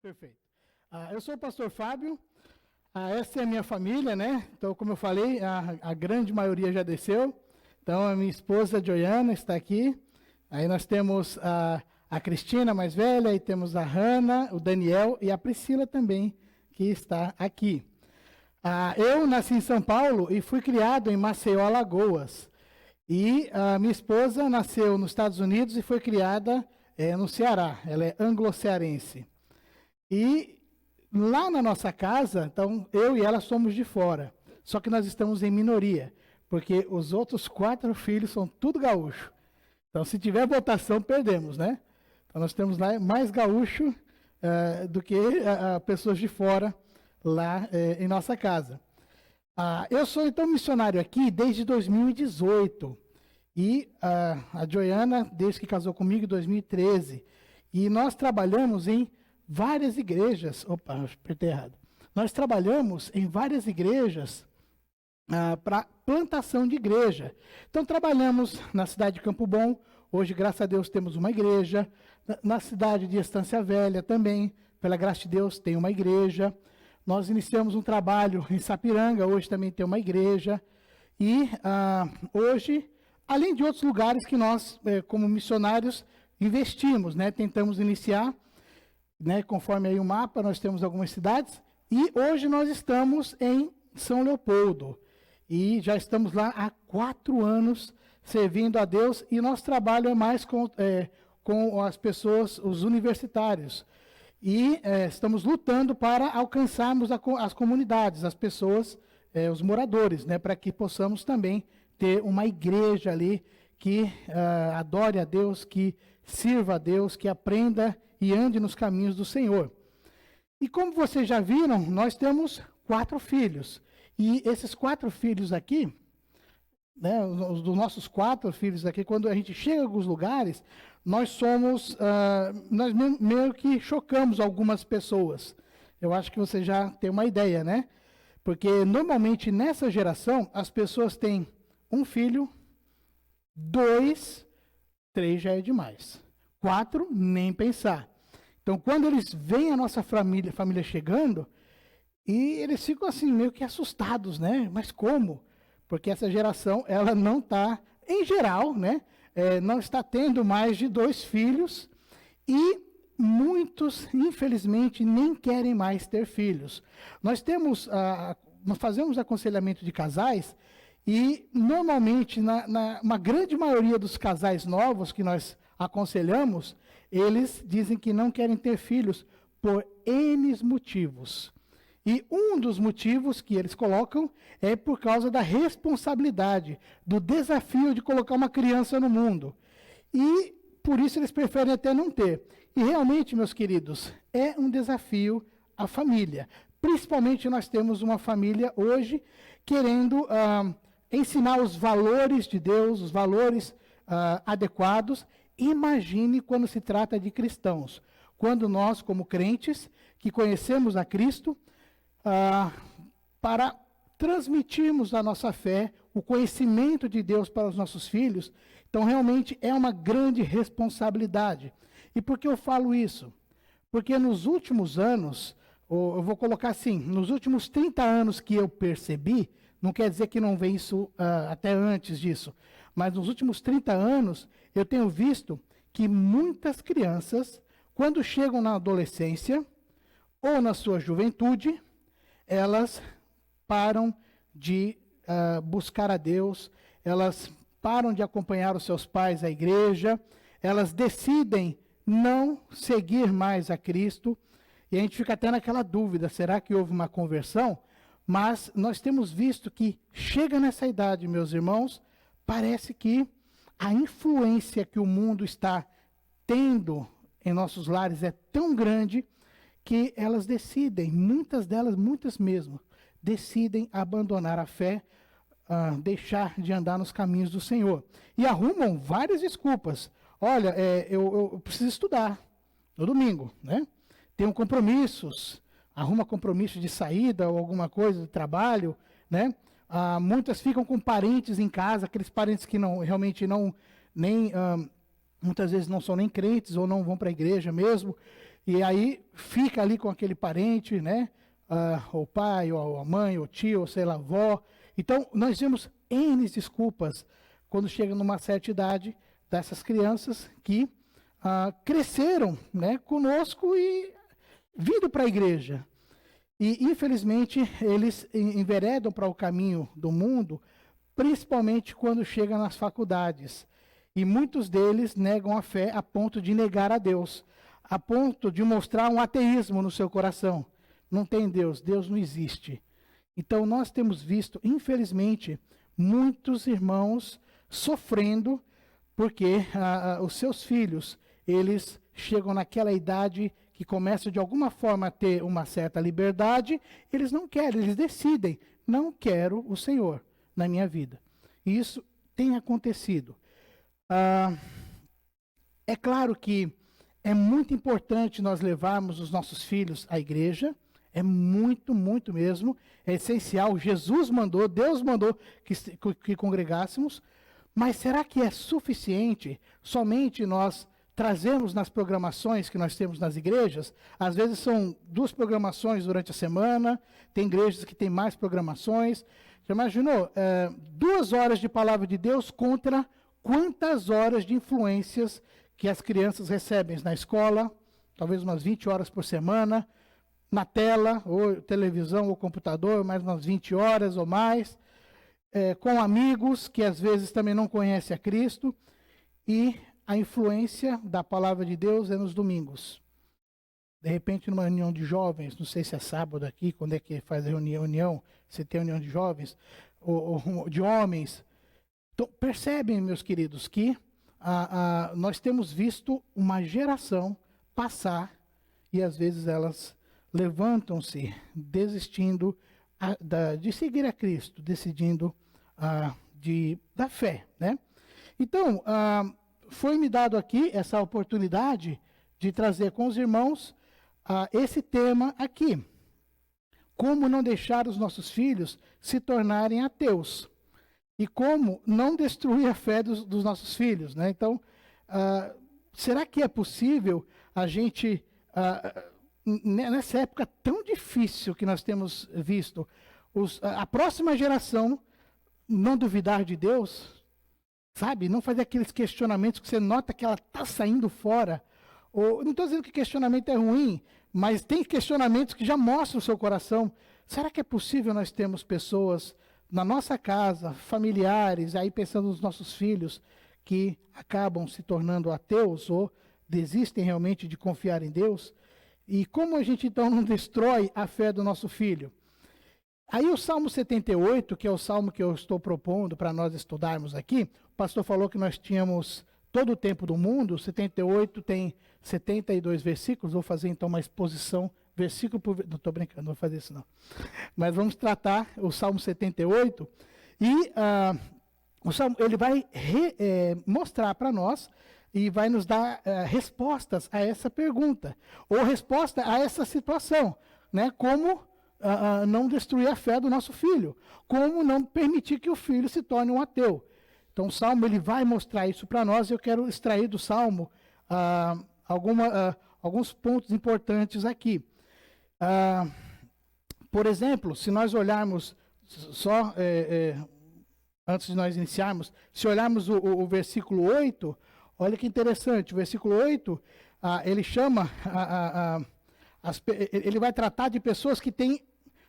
Perfeito. Eu sou o pastor Fábio, essa é a minha família, né? Então, como eu falei, a grande maioria já desceu. Então, a minha esposa, Joiana, está aqui. Aí nós temos a Cristina, mais velha, e temos a Hanna, o Daniel e a Priscila também, que está aqui. Eu nasci em São Paulo e fui criado em Maceió, Alagoas. E a minha esposa nasceu nos Estados Unidos e foi criada no Ceará. Ela é anglo-cearense. E lá na nossa casa, então, eu e ela somos de fora. Só que nós estamos em minoria, porque os outros 4 filhos são tudo gaúcho. Então, se tiver votação, perdemos, né? Então, nós temos lá mais gaúcho do que pessoas de fora lá em nossa casa. Eu sou, então, missionário aqui desde 2018. E a Joiana, desde que casou comigo, em 2013. E nós trabalhamos em várias igrejas. Opa, apertei errado. Nós trabalhamos em várias igrejas para plantação de igreja. Então, trabalhamos na cidade de Campo Bom. Hoje, graças a Deus, temos uma igreja. Na cidade de Estância Velha também, pela graça de Deus, tem uma igreja. Nós iniciamos um trabalho em Sapiranga, hoje também tem uma igreja. E hoje, além de outros lugares que nós, como missionários, investimos, né? Tentamos iniciar, né? Conforme aí o mapa, nós temos algumas cidades. E hoje nós estamos em São Leopoldo. E já estamos lá há 4 anos servindo a Deus. E nosso trabalho é mais com as pessoas, os universitários. E estamos lutando para alcançarmos as comunidades, as pessoas, os moradores, né, para que possamos também ter uma igreja ali que adore a Deus, que sirva a Deus, que aprenda e ande nos caminhos do Senhor. E como vocês já viram, nós temos 4 filhos. E esses 4 filhos aqui, né, os dos nossos 4 filhos aqui, quando a gente chega em alguns lugares, nós meio que chocamos algumas pessoas. Eu acho que você já tem uma ideia, né? Porque normalmente nessa geração, as pessoas têm 1 filho, 2, 3 já é demais. 4, nem pensar. Então, quando eles veem a nossa família chegando, e eles ficam assim, meio que assustados, né? Mas como? Porque essa geração, ela não está, em geral, né? Não está tendo mais de 2 filhos e muitos, infelizmente, nem querem mais ter filhos. Nós fazemos aconselhamento de casais e, normalmente, uma grande maioria dos casais novos que nós aconselhamos, eles dizem que não querem ter filhos por N motivos. E um dos motivos que eles colocam é por causa da responsabilidade, do desafio de colocar uma criança no mundo. E por isso eles preferem até não ter. E realmente, meus queridos, é um desafio a família. Principalmente nós temos uma família hoje querendo ensinar os valores de Deus, os valores adequados. Imagine quando se trata de cristãos. Quando nós, como crentes, que conhecemos a Cristo, para transmitirmos a nossa fé, o conhecimento de Deus para os nossos filhos, então realmente é uma grande responsabilidade. E por que eu falo isso? Porque nos últimos anos, eu vou colocar assim, nos últimos 30 anos que eu percebi, não quer dizer que não vem isso até antes disso, mas nos últimos 30 anos eu tenho visto que muitas crianças, quando chegam na adolescência ou na sua juventude, elas param de buscar a Deus, elas param de acompanhar os seus pais à igreja, elas decidem não seguir mais a Cristo, e a gente fica até naquela dúvida, será que houve uma conversão? Mas nós temos visto que chega nessa idade, meus irmãos, parece que a influência que o mundo está tendo em nossos lares é tão grande que elas decidem, muitas delas, muitas mesmo, decidem abandonar a fé, deixar de andar nos caminhos do Senhor. E arrumam várias desculpas. Olha, eu preciso estudar no domingo, né? Tenho compromissos, arruma compromisso de saída ou alguma coisa de trabalho, né? Muitas ficam com parentes em casa, aqueles parentes que muitas vezes não são nem crentes ou não vão para a igreja mesmo. e aí fica ali com aquele parente, né? Ou pai, ou a mãe, ou tio, ou sei lá, avó. Então, nós vemos N desculpas quando chega numa certa idade dessas crianças que cresceram, né, conosco e vindo para a igreja. E, infelizmente, eles enveredam para o caminho do mundo, principalmente quando chegam nas faculdades. E muitos deles negam a fé a ponto de negar a Deus, a ponto de mostrar um ateísmo no seu coração. Não tem Deus, Deus não existe. Então, nós temos visto, infelizmente, muitos irmãos sofrendo porque os seus filhos, eles chegam naquela idade que começam de alguma forma a ter uma certa liberdade, eles não querem, eles decidem, não quero o Senhor na minha vida. E isso tem acontecido. É claro que é muito importante nós levarmos os nossos filhos à igreja, é muito, muito mesmo, é essencial. Jesus mandou, Deus mandou que congregássemos, mas será que é suficiente somente nós trazemos nas programações que nós temos nas igrejas? Às vezes são 2 programações durante a semana, tem igrejas que têm mais programações. Já imaginou? 2 horas de palavra de Deus contra quantas horas de influências que as crianças recebem na escola, talvez umas 20 horas por semana, na tela, ou televisão ou computador, mais umas 20 horas ou mais, com amigos que às vezes também não conhecem a Cristo, e a influência da palavra de Deus é nos domingos. De repente, numa reunião de jovens, não sei se é sábado aqui, quando é que faz a reunião, se tem reunião de jovens, ou de homens. Então, percebem, meus queridos, que nós temos visto uma geração passar, e às vezes elas levantam-se, desistindo de seguir a Cristo, decidindo da fé, né? Então, foi-me dado aqui essa oportunidade de trazer com os irmãos esse tema aqui. Como não deixar os nossos filhos se tornarem ateus. E como não destruir a fé dos nossos filhos, né? Então, será que é possível a gente, nessa época tão difícil que nós temos visto, a próxima geração não duvidar de Deus? Sabe, não fazer aqueles questionamentos que você nota que ela está saindo fora. Não estou dizendo que questionamento é ruim, mas tem questionamentos que já mostram o seu coração. Será que é possível nós termos pessoas na nossa casa, familiares, aí pensando nos nossos filhos, que acabam se tornando ateus ou desistem realmente de confiar em Deus? E como a gente então não destrói a fé do nosso filho? Aí o Salmo 78, que é o salmo que eu estou propondo para nós estudarmos aqui, o pastor falou que nós tínhamos todo o tempo do mundo. O 78 tem 72 versículos, vou fazer então uma exposição, versículo por versículo. Não estou brincando, não vou fazer isso não. Mas vamos tratar o Salmo 78, e o Salmo, ele vai mostrar para nós e vai nos dar respostas a essa pergunta, ou resposta a essa situação, né? Como não destruir a fé do nosso filho, como não permitir que o filho se torne um ateu. Então o Salmo, ele vai mostrar isso para nós. Eu quero extrair do Salmo alguns pontos importantes aqui. Por exemplo, se nós olharmos só, antes de nós iniciarmos, se olharmos o versículo 8, olha que interessante, o versículo 8, ele chama, ele vai tratar de pessoas que têm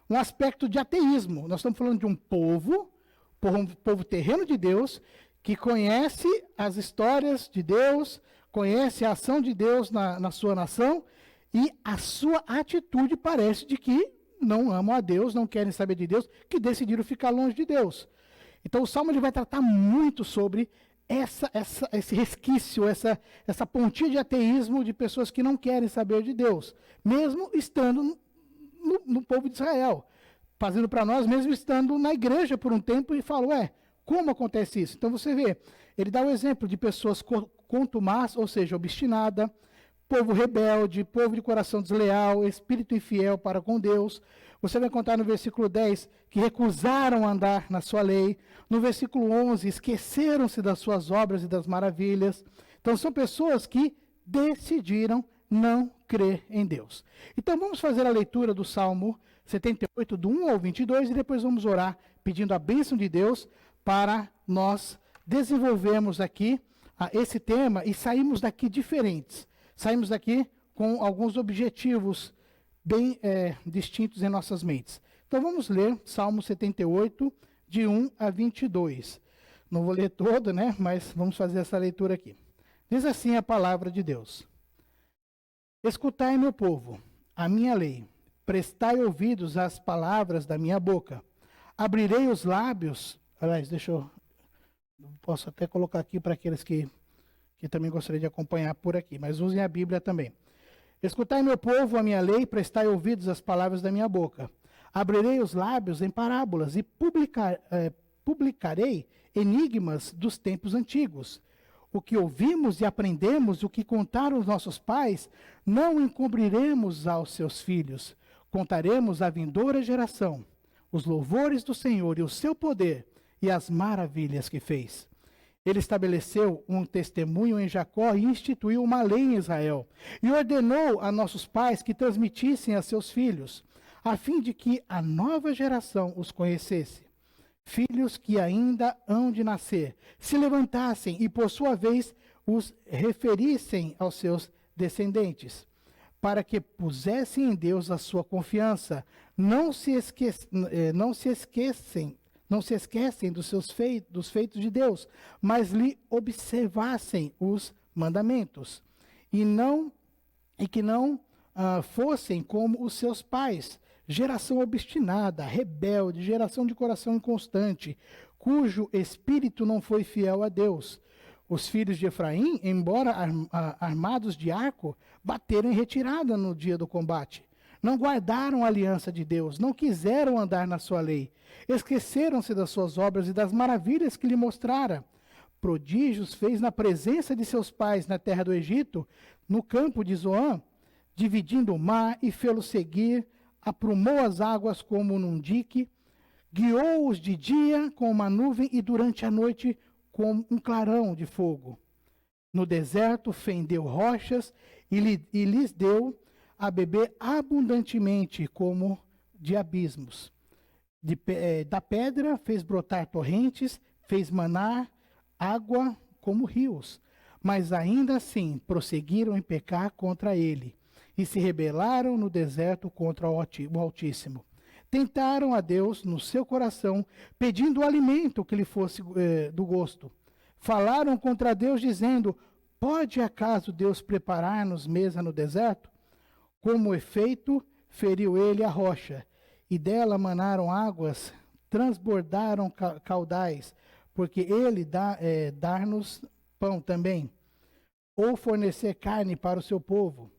um aspecto de ateísmo. Nós estamos falando de um povo terreno de Deus, que conhece as histórias de Deus, conhece a ação de Deus na sua nação, e a sua atitude parece de que não amam a Deus, não querem saber de Deus, que decidiram ficar longe de Deus. Então o Salmo, ele vai tratar muito sobre esse resquício, essa pontinha de ateísmo de pessoas que não querem saber de Deus, mesmo estando no povo de Israel, fazendo para nós, mesmo estando na igreja por um tempo, e fala, como acontece isso? Então você vê, ele dá o exemplo de pessoas contumaz, ou seja, obstinada, povo rebelde, povo de coração desleal, espírito infiel para com Deus. Você vai contar no versículo 10 que recusaram andar na sua lei. No versículo 11, esqueceram-se das suas obras e das maravilhas. Então são pessoas que decidiram não crê em Deus. Então vamos fazer a leitura do Salmo 78, do 1 ao 22, e depois vamos orar pedindo a bênção de Deus para nós desenvolvermos aqui esse tema e sairmos daqui diferentes. Saímos daqui com alguns objetivos bem distintos em nossas mentes. Então vamos ler Salmo 78, de 1 a 22. Não vou ler todo, né? Mas vamos fazer essa leitura aqui. Diz assim a palavra de Deus: Escutai, meu povo, a minha lei. Prestai ouvidos às palavras da minha boca. Abrirei os lábios. Aliás, posso até colocar aqui para aqueles que também gostariam de acompanhar por aqui, mas usem a Bíblia também. Escutai, meu povo, a minha lei, prestai ouvidos às palavras da minha boca. Abrirei os lábios em parábolas e publicarei enigmas dos tempos antigos. O que ouvimos e aprendemos, o que contaram os nossos pais, não encobriremos aos seus filhos. Contaremos à vindoura geração os louvores do Senhor e o seu poder e as maravilhas que fez. Ele estabeleceu um testemunho em Jacó e instituiu uma lei em Israel. E ordenou a nossos pais que transmitissem a seus filhos, a fim de que a nova geração os conhecesse. Filhos que ainda hão de nascer, se levantassem e, por sua vez, os referissem aos seus descendentes, para que pusessem em Deus a sua confiança, não se esquecem dos feitos de Deus, mas lhe observassem os mandamentos, e que não fossem como os seus pais, geração obstinada, rebelde, geração de coração inconstante, cujo espírito não foi fiel a Deus. Os filhos de Efraim, embora armados de arco, bateram em retirada no dia do combate. Não guardaram a aliança de Deus, não quiseram andar na sua lei. Esqueceram-se das suas obras e das maravilhas que lhe mostrara. Prodígios fez na presença de seus pais na terra do Egito, no campo de Zoã, dividindo o mar e fê-lo seguir, aprumou as águas como num dique, guiou-os de dia com uma nuvem e durante a noite com um clarão de fogo. No deserto fendeu rochas e lhes deu a beber abundantemente como de abismos. Da pedra fez brotar torrentes, fez manar água como rios, mas ainda assim prosseguiram em pecar contra ele e se rebelaram no deserto contra o Altíssimo. Tentaram a Deus no seu coração, pedindo o alimento que lhe fosse do gosto. Falaram contra Deus, dizendo: pode acaso Deus preparar-nos mesa no deserto? Como efeito, feriu ele a rocha, e dela manaram águas, transbordaram caudais, porque ele dar-nos pão também, ou fornecer carne para o seu povo.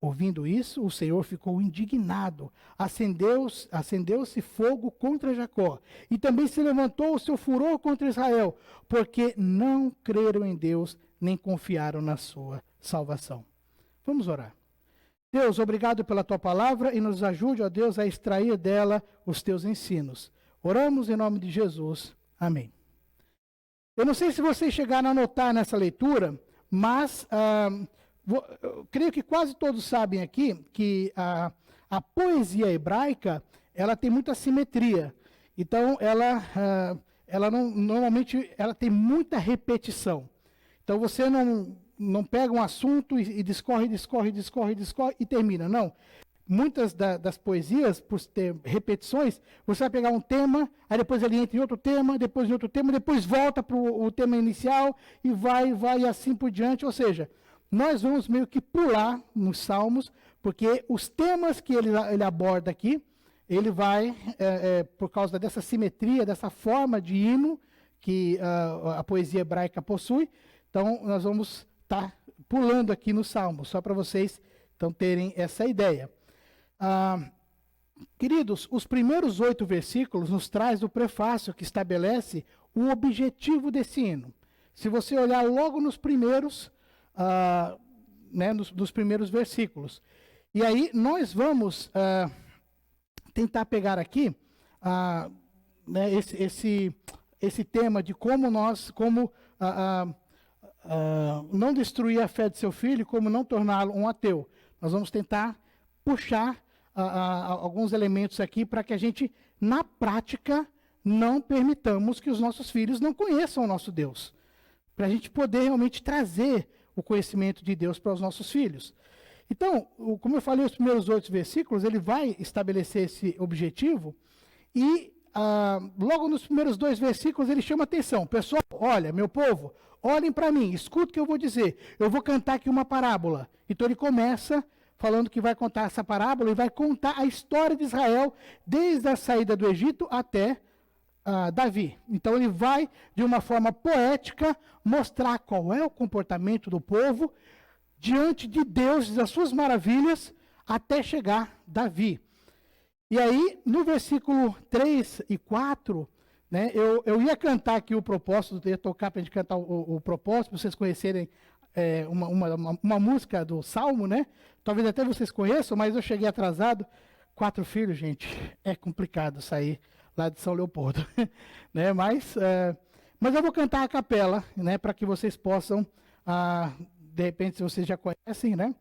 Ouvindo isso, o Senhor ficou indignado, acendeu-se fogo contra Jacó, e também se levantou o seu furor contra Israel, porque não creram em Deus, nem confiaram na sua salvação. Vamos orar. Deus, obrigado pela tua palavra e nos ajude, ó Deus, a extrair dela os teus ensinos. Oramos em nome de Jesus. Amém. Eu não sei se vocês chegaram a notar nessa leitura, mas eu creio que quase todos sabem aqui que a poesia hebraica, ela tem muita simetria. Então, normalmente ela tem muita repetição. Então, você não pega um assunto e discorre e termina. Não. Muitas das poesias, por ter repetições, você vai pegar um tema, aí depois ele entra em outro tema, depois em outro tema, depois volta para o tema inicial e vai assim por diante. Ou seja, nós vamos meio que pular nos Salmos, porque os temas que ele aborda aqui, ele vai, por causa dessa simetria, dessa forma de hino que a poesia hebraica possui, então nós vamos estar pulando aqui nos Salmos, só para vocês então terem essa ideia. Queridos, os primeiros 8 versículos nos traz o prefácio que estabelece o objetivo desse hino. Se você olhar logo nos primeiros, nos primeiros versículos. E aí nós vamos tentar pegar aqui esse tema de como não destruir a fé de seu filho, como não torná-lo um ateu. nós vamos tentar puxar alguns elementos aqui para que a gente, na prática, não permitamos que os nossos filhos não conheçam o nosso Deus. Para a gente poder realmente trazer o conhecimento de Deus para os nossos filhos. Então, como eu falei, os primeiros 8 versículos, ele vai estabelecer esse objetivo e logo nos primeiros 2 versículos ele chama atenção. Pessoal, olha, meu povo, olhem para mim, escuta o que eu vou dizer. Eu vou cantar aqui uma parábola. Então ele começa falando que vai contar essa parábola e vai contar a história de Israel desde a saída do Egito até Davi. Então ele vai, de uma forma poética, mostrar qual é o comportamento do povo diante de Deus, das suas maravilhas, até chegar Davi. E aí, no versículo 3 e 4, né, eu ia cantar aqui o propósito, eu ia tocar para a gente cantar o propósito, para vocês conhecerem uma música do Salmo, né? Talvez até vocês conheçam, mas eu cheguei atrasado. 4 filhos, gente, é complicado sair lá de São Leopoldo, né? Mas eu vou cantar a capela, né? Para que vocês possam, de repente, se vocês já conhecem, né?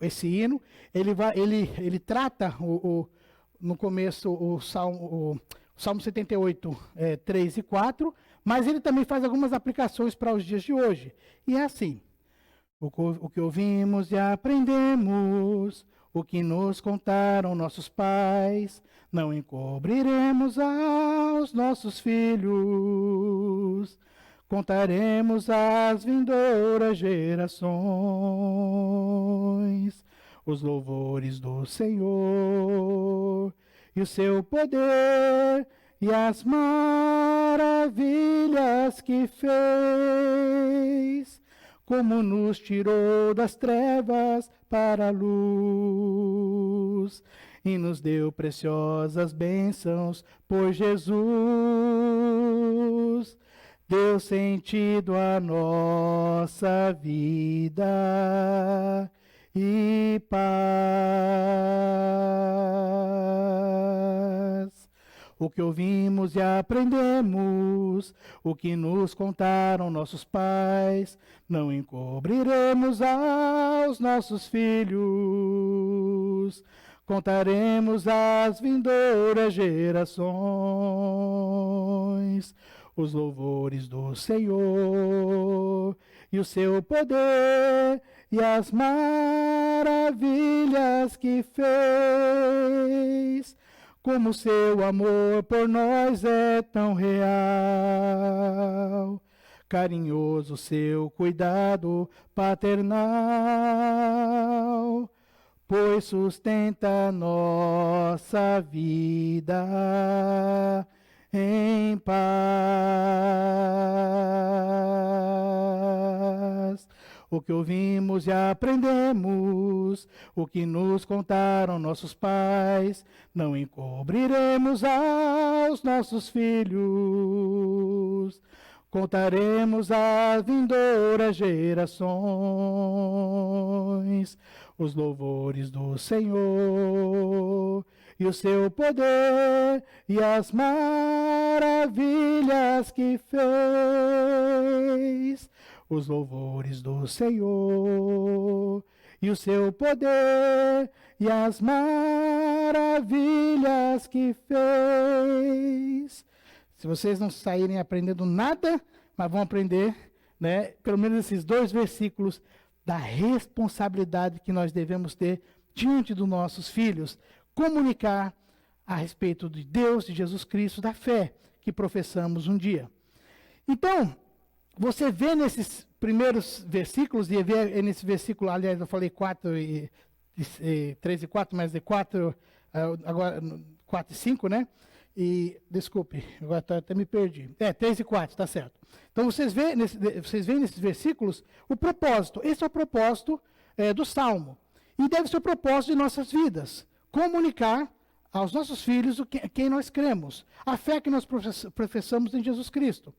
Esse hino, ele trata no começo o Salmo 78, 3 e 4, mas ele também faz algumas aplicações para os dias de hoje. E é assim: o que ouvimos e aprendemos, o que nos contaram nossos pais, não encobriremos aos nossos filhos, contaremos às vindouras gerações os louvores do Senhor e o seu poder e as maravilhas que fez, como nos tirou das trevas para a luz e nos deu preciosas bênçãos por Jesus. Deu sentido à nossa vida e paz. O que ouvimos e aprendemos, o que nos contaram nossos pais, não encobriremos aos nossos filhos, contaremos às vindouras gerações os louvores do Senhor e o seu poder e as maravilhas que fez, como seu amor por nós é tão real, carinhoso seu cuidado paternal, pois sustenta nossa vida em paz. O que ouvimos e aprendemos, o que nos contaram nossos pais, não encobriremos aos nossos filhos, contaremos às vindouras gerações os louvores do Senhor e o seu poder e as maravilhas que fez, os louvores do Senhor e o seu poder e as maravilhas que fez. Se vocês não saírem aprendendo nada, mas vão aprender, né, pelo menos esses 2 versículos da responsabilidade que nós devemos ter diante dos nossos filhos, comunicar a respeito de Deus, de Jesus Cristo, da fé que professamos um dia. Então, você vê nesses primeiros versículos, e vê nesse versículo, aliás, eu falei 3 e 4, mas de 4, agora 4 e 5, né? E, desculpe, agora até me perdi. 3 e 4, está certo. Então, vocês veem nesses versículos o propósito. Esse é o propósito do Salmo. E deve ser o propósito de nossas vidas. Comunicar aos nossos filhos quem nós cremos. A fé que nós professamos em Jesus Cristo.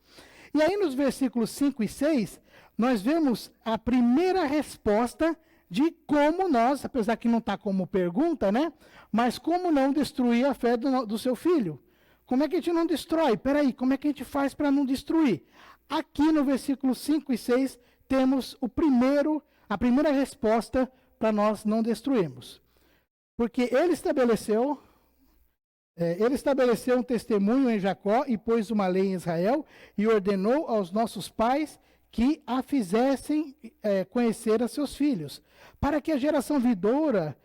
E aí, nos versículos 5 e 6, nós vemos a primeira resposta de como nós, apesar que não está como pergunta, né? Mas como não destruir a fé do seu filho. Como é que a gente não destrói? Peraí, como é que a gente faz para não destruir? Aqui no versículo 5 e 6, temos a primeira resposta para nós não destruirmos. Porque ele estabeleceu um testemunho em Jacó e pôs uma lei em Israel e ordenou aos nossos pais que a fizessem conhecer a seus filhos, para que a geração vindoura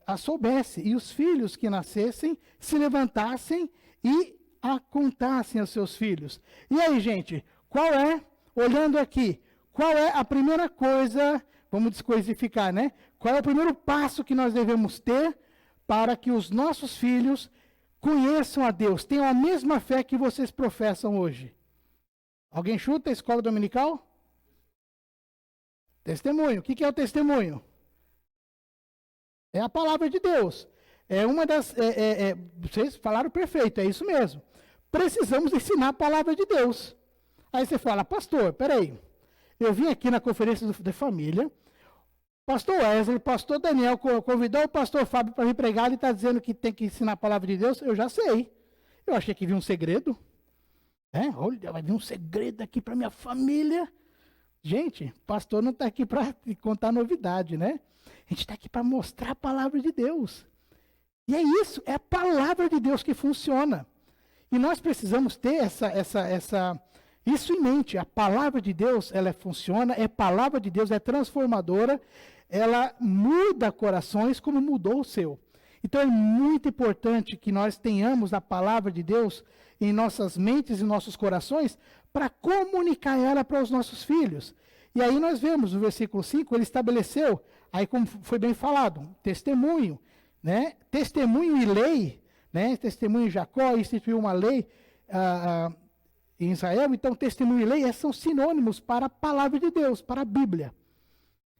a soubesse, e os filhos que nascessem se levantassem e a contassem aos seus filhos. E aí, gente, olhando aqui, qual é a primeira coisa, vamos descoisificar, né? Qual é o primeiro passo que nós devemos ter para que os nossos filhos conheçam a Deus, tenham a mesma fé que vocês professam hoje? Alguém chuta a escola dominical? Testemunho. O que é o testemunho? É a palavra de Deus. É uma das. Vocês falaram perfeito, é isso mesmo. Precisamos ensinar a palavra de Deus. Aí você fala, pastor, peraí. Eu vim aqui na conferência da família. Pastor Wesley, pastor Daniel convidou o pastor Fábio para vir pregar. Ele está dizendo que tem que ensinar a palavra de Deus. Eu já sei. Eu achei que vinha um segredo. Olha, vai vir um segredo aqui para minha família. Gente, pastor não está aqui para contar novidade, né? A gente está aqui para mostrar a palavra de Deus. E é isso, é a palavra de Deus que funciona. E nós precisamos ter isso em mente. A palavra de Deus, ela funciona, a palavra de Deus é transformadora, ela muda corações como mudou o seu. Então é muito importante que nós tenhamos a palavra de Deus em nossas mentes e nossos corações para comunicar ela para os nossos filhos. E aí nós vemos no versículo 5, ele estabeleceu, aí como foi bem falado, testemunho, né? Testemunho e lei, né? Testemunho em Jacó instituiu uma lei em Israel, então testemunho e lei são sinônimos para a palavra de Deus, para a Bíblia.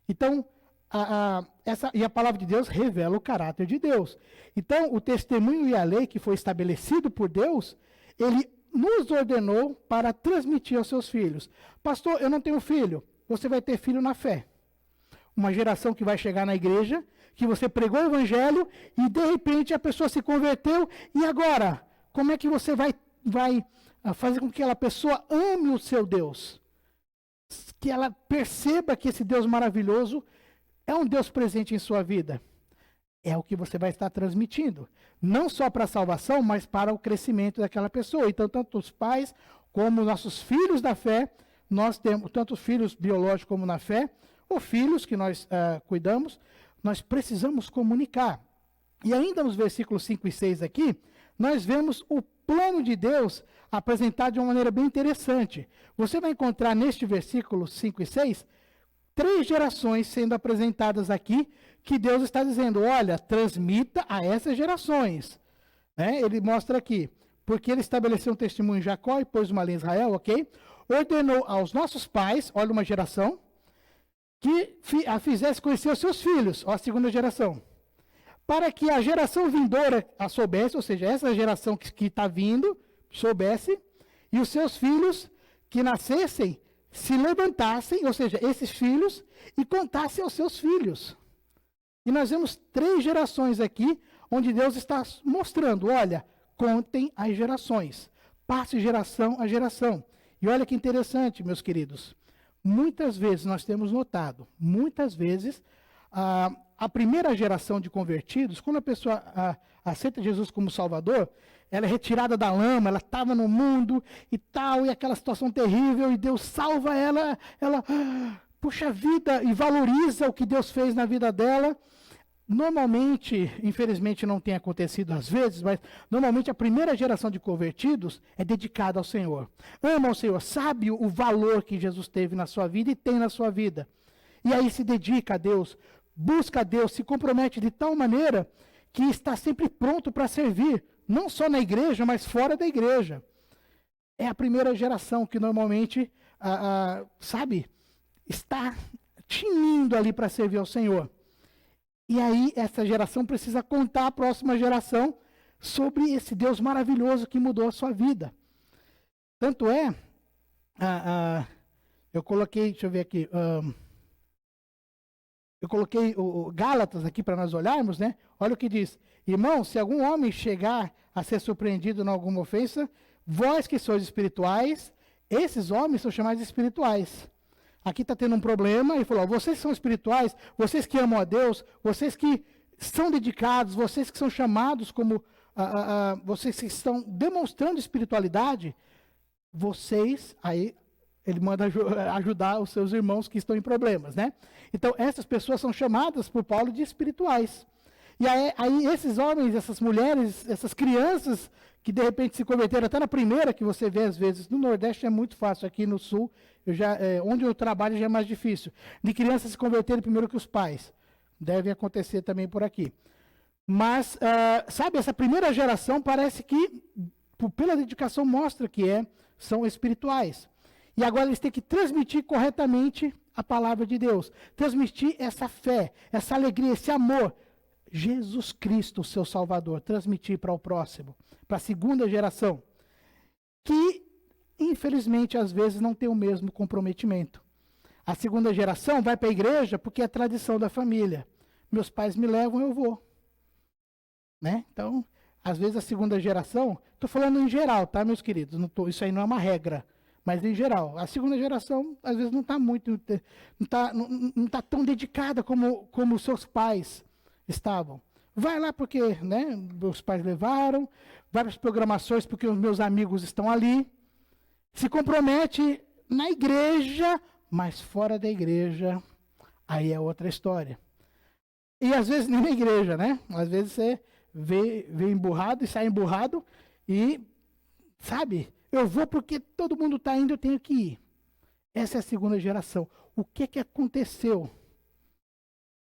Então, e a palavra de Deus revela o caráter de Deus. Então, o testemunho e a lei que foi estabelecido por Deus, ele nos ordenou para transmitir aos seus filhos. Pastor, eu não tenho filho. Você vai ter filho na fé. Uma geração que vai chegar na igreja, que você pregou o evangelho e de repente a pessoa se converteu. E agora? Como é que você vai fazer com que aquela pessoa ame o seu Deus? Que ela perceba que esse Deus maravilhoso é um Deus presente em sua vida. É o que você vai estar transmitindo. Não só para a salvação, mas para o crescimento daquela pessoa. Então, tanto os pais como nossos filhos da fé, nós temos, tanto os filhos biológicos como na fé, ou filhos que nós cuidamos, nós precisamos comunicar. E ainda nos versículos 5 e 6 aqui, nós vemos o plano de Deus apresentado de uma maneira bem interessante. Você vai encontrar neste versículo 5 e 6, 3 gerações sendo apresentadas aqui, que Deus está dizendo, olha, transmita a essas gerações. Né? Ele mostra aqui, porque ele estabeleceu um testemunho em Jacó e pôs uma lei em Israel, ok? Ordenou aos nossos pais, olha uma geração, que a fizesse conhecer os seus filhos, ó, a segunda geração, para que a geração vindoura a soubesse, ou seja, essa geração que está vindo, soubesse, e os seus filhos que nascessem, se levantassem, ou seja, esses filhos, e contassem aos seus filhos. E nós vemos 3 gerações aqui, onde Deus está mostrando, olha, contem as gerações, passe geração a geração. E olha que interessante, meus queridos, muitas vezes nós temos notado, muitas vezes, a primeira geração de convertidos, quando a pessoa aceita Jesus como Salvador, ela é retirada da lama, ela estava no mundo e tal, e aquela situação terrível, e Deus salva ela, puxa vida, e valoriza o que Deus fez na vida dela. Normalmente, infelizmente não tem acontecido às vezes, mas normalmente a primeira geração de convertidos é dedicada ao Senhor. Ama ao Senhor, sabe o valor que Jesus teve na sua vida e tem na sua vida. E aí se dedica a Deus, busca a Deus, se compromete de tal maneira que está sempre pronto para servir, não só na igreja, mas fora da igreja. É a primeira geração que normalmente, está tinindo ali para servir ao Senhor. E aí essa geração precisa contar à próxima geração sobre esse Deus maravilhoso que mudou a sua vida. Tanto é, eu coloquei, deixa eu ver aqui, eu coloquei o Gálatas aqui para nós olharmos, né? Olha o que diz, irmão, se algum homem chegar a ser surpreendido em alguma ofensa, vós que sois espirituais, esses homens são chamados espirituais. aqui está tendo um problema, ele falou, vocês são espirituais, vocês que amam a Deus, vocês que são dedicados, vocês que são chamados como, vocês que estão demonstrando espiritualidade, vocês, aí ele manda ajudar os seus irmãos que estão em problemas, né? Então, essas pessoas são chamadas por Paulo de espirituais. E aí esses homens, essas mulheres, essas crianças que de repente se converteram, até na primeira que você vê às vezes, no Nordeste é muito fácil, aqui no Sul, onde eu trabalho já é mais difícil, de crianças se converterem primeiro que os pais. Deve acontecer também por aqui. Mas, sabe, essa primeira geração parece que, pela dedicação, mostra que são espirituais. E agora eles têm que transmitir corretamente a palavra de Deus. Transmitir essa fé, essa alegria, esse amor. Jesus Cristo, o seu Salvador. Transmitir para o próximo, para a segunda geração. Que, infelizmente, às vezes não tem o mesmo comprometimento. A segunda geração vai para a igreja porque é tradição da família. Meus pais me levam, eu vou. Né? Então, às vezes a segunda geração, estou falando em geral, tá, meus queridos? Isso aí não é uma regra, mas em geral. A segunda geração, às vezes, não está muito, não tá tão dedicada como os seus pais estavam. Vai lá porque, né, meus pais levaram, várias programações porque os meus amigos estão ali. Se compromete na igreja, mas fora da igreja, aí é outra história. E às vezes nem na igreja, né? Às vezes você vê emburrado e sai emburrado e, sabe, eu vou porque todo mundo está indo, eu tenho que ir. Essa é a segunda geração. O que aconteceu? O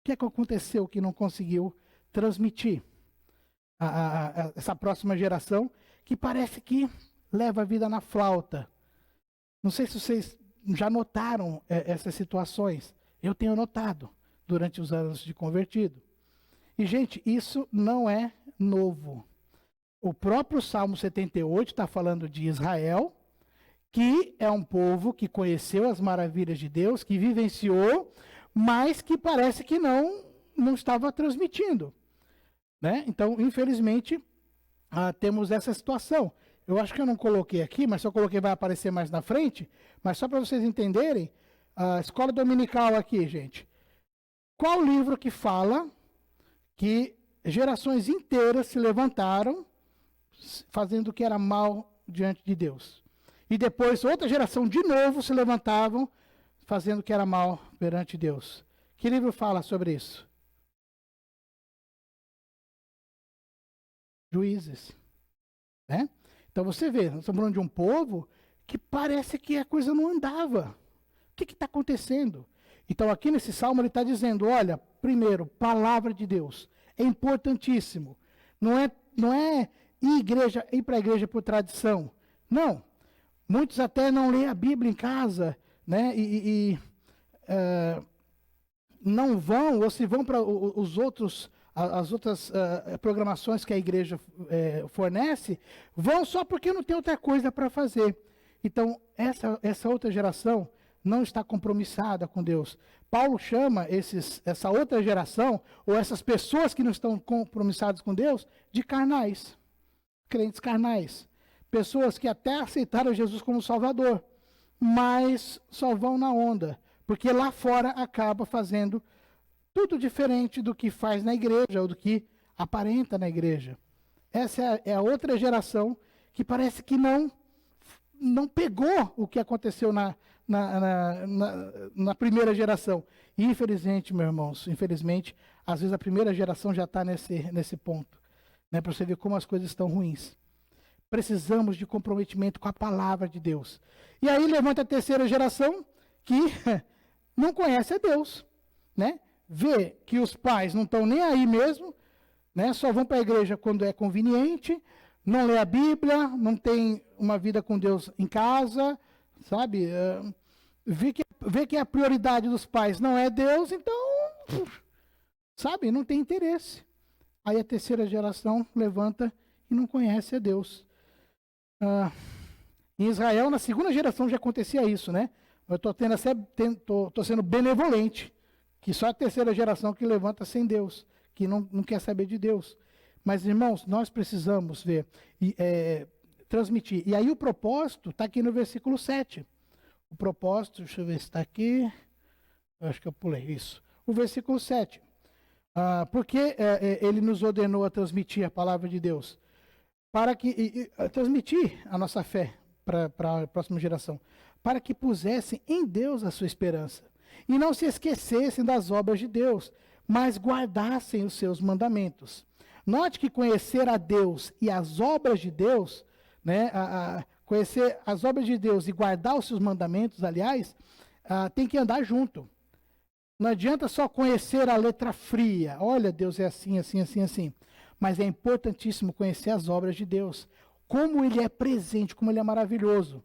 que aconteceu que não conseguiu transmitir essa próxima geração que parece que leva a vida na flauta? Não sei se vocês já notaram essas situações. Eu tenho notado durante os anos de convertido. E, gente, isso não é novo. O próprio Salmo 78 está falando de Israel, que é um povo que conheceu as maravilhas de Deus, que vivenciou, mas que parece que não estava transmitindo. Né? Então, infelizmente, temos essa situação. Eu acho que eu não coloquei aqui, mas se eu coloquei vai aparecer mais na frente. Mas só para vocês entenderem, a escola dominical aqui, gente. Qual livro que fala que gerações inteiras se levantaram fazendo o que era mal diante de Deus? E depois outra geração de novo se levantavam fazendo o que era mal perante Deus. Que livro fala sobre isso? Juízes. Né? Então você vê, nós estamos falando de um povo que parece que a coisa não andava. O que está acontecendo? Então aqui nesse salmo ele está dizendo, olha, primeiro, palavra de Deus. É importantíssimo. Não é ir para a igreja por tradição. Não. Muitos até não leem a Bíblia em casa, né? Não vão, ou se vão para as outras programações que a igreja fornece, vão só porque não tem outra coisa para fazer. Então, essa outra geração não está compromissada com Deus. Paulo chama essa outra geração, ou essas pessoas que não estão compromissadas com Deus, de carnais, crentes carnais. Pessoas que até aceitaram Jesus como Salvador, mas só vão na onda, porque lá fora acaba fazendo tudo diferente do que faz na igreja, ou do que aparenta na igreja. Essa é a outra geração que parece que não pegou o que aconteceu na primeira geração. E infelizmente, meus irmãos, às vezes a primeira geração já está nesse ponto. Né, para você ver como as coisas estão ruins. Precisamos de comprometimento com a palavra de Deus. E aí levanta a terceira geração que não conhece a Deus. Né? Vê que os pais não estão nem aí mesmo, né? Só vão para a igreja quando é conveniente, não lê a Bíblia, não tem uma vida com Deus em casa, sabe? Vê que a prioridade dos pais não é Deus, então, sabe, não tem interesse. Aí a terceira geração levanta e não conhece a Deus. Em Israel, na segunda geração já acontecia isso, né? Eu estou sendo benevolente, que só a terceira geração que levanta sem Deus, que não quer saber de Deus. Mas, irmãos, nós precisamos ver e transmitir. E aí o propósito está aqui no versículo 7. o propósito, deixa eu ver se está aqui. Eu acho que eu pulei isso. O versículo 7. Porque ele nos ordenou a transmitir a palavra de Deus? Para que transmitir a nossa fé para a próxima geração. Para que pusessem em Deus a sua esperança. E não se esquecessem das obras de Deus, mas guardassem os seus mandamentos. Note que conhecer a Deus e as obras de Deus, né, conhecer as obras de Deus e guardar os seus mandamentos, aliás, tem que andar junto. Não adianta só conhecer a letra fria. Olha, Deus é assim, assim, assim, assim. Mas é importantíssimo conhecer as obras de Deus. Como Ele é presente, como Ele é maravilhoso.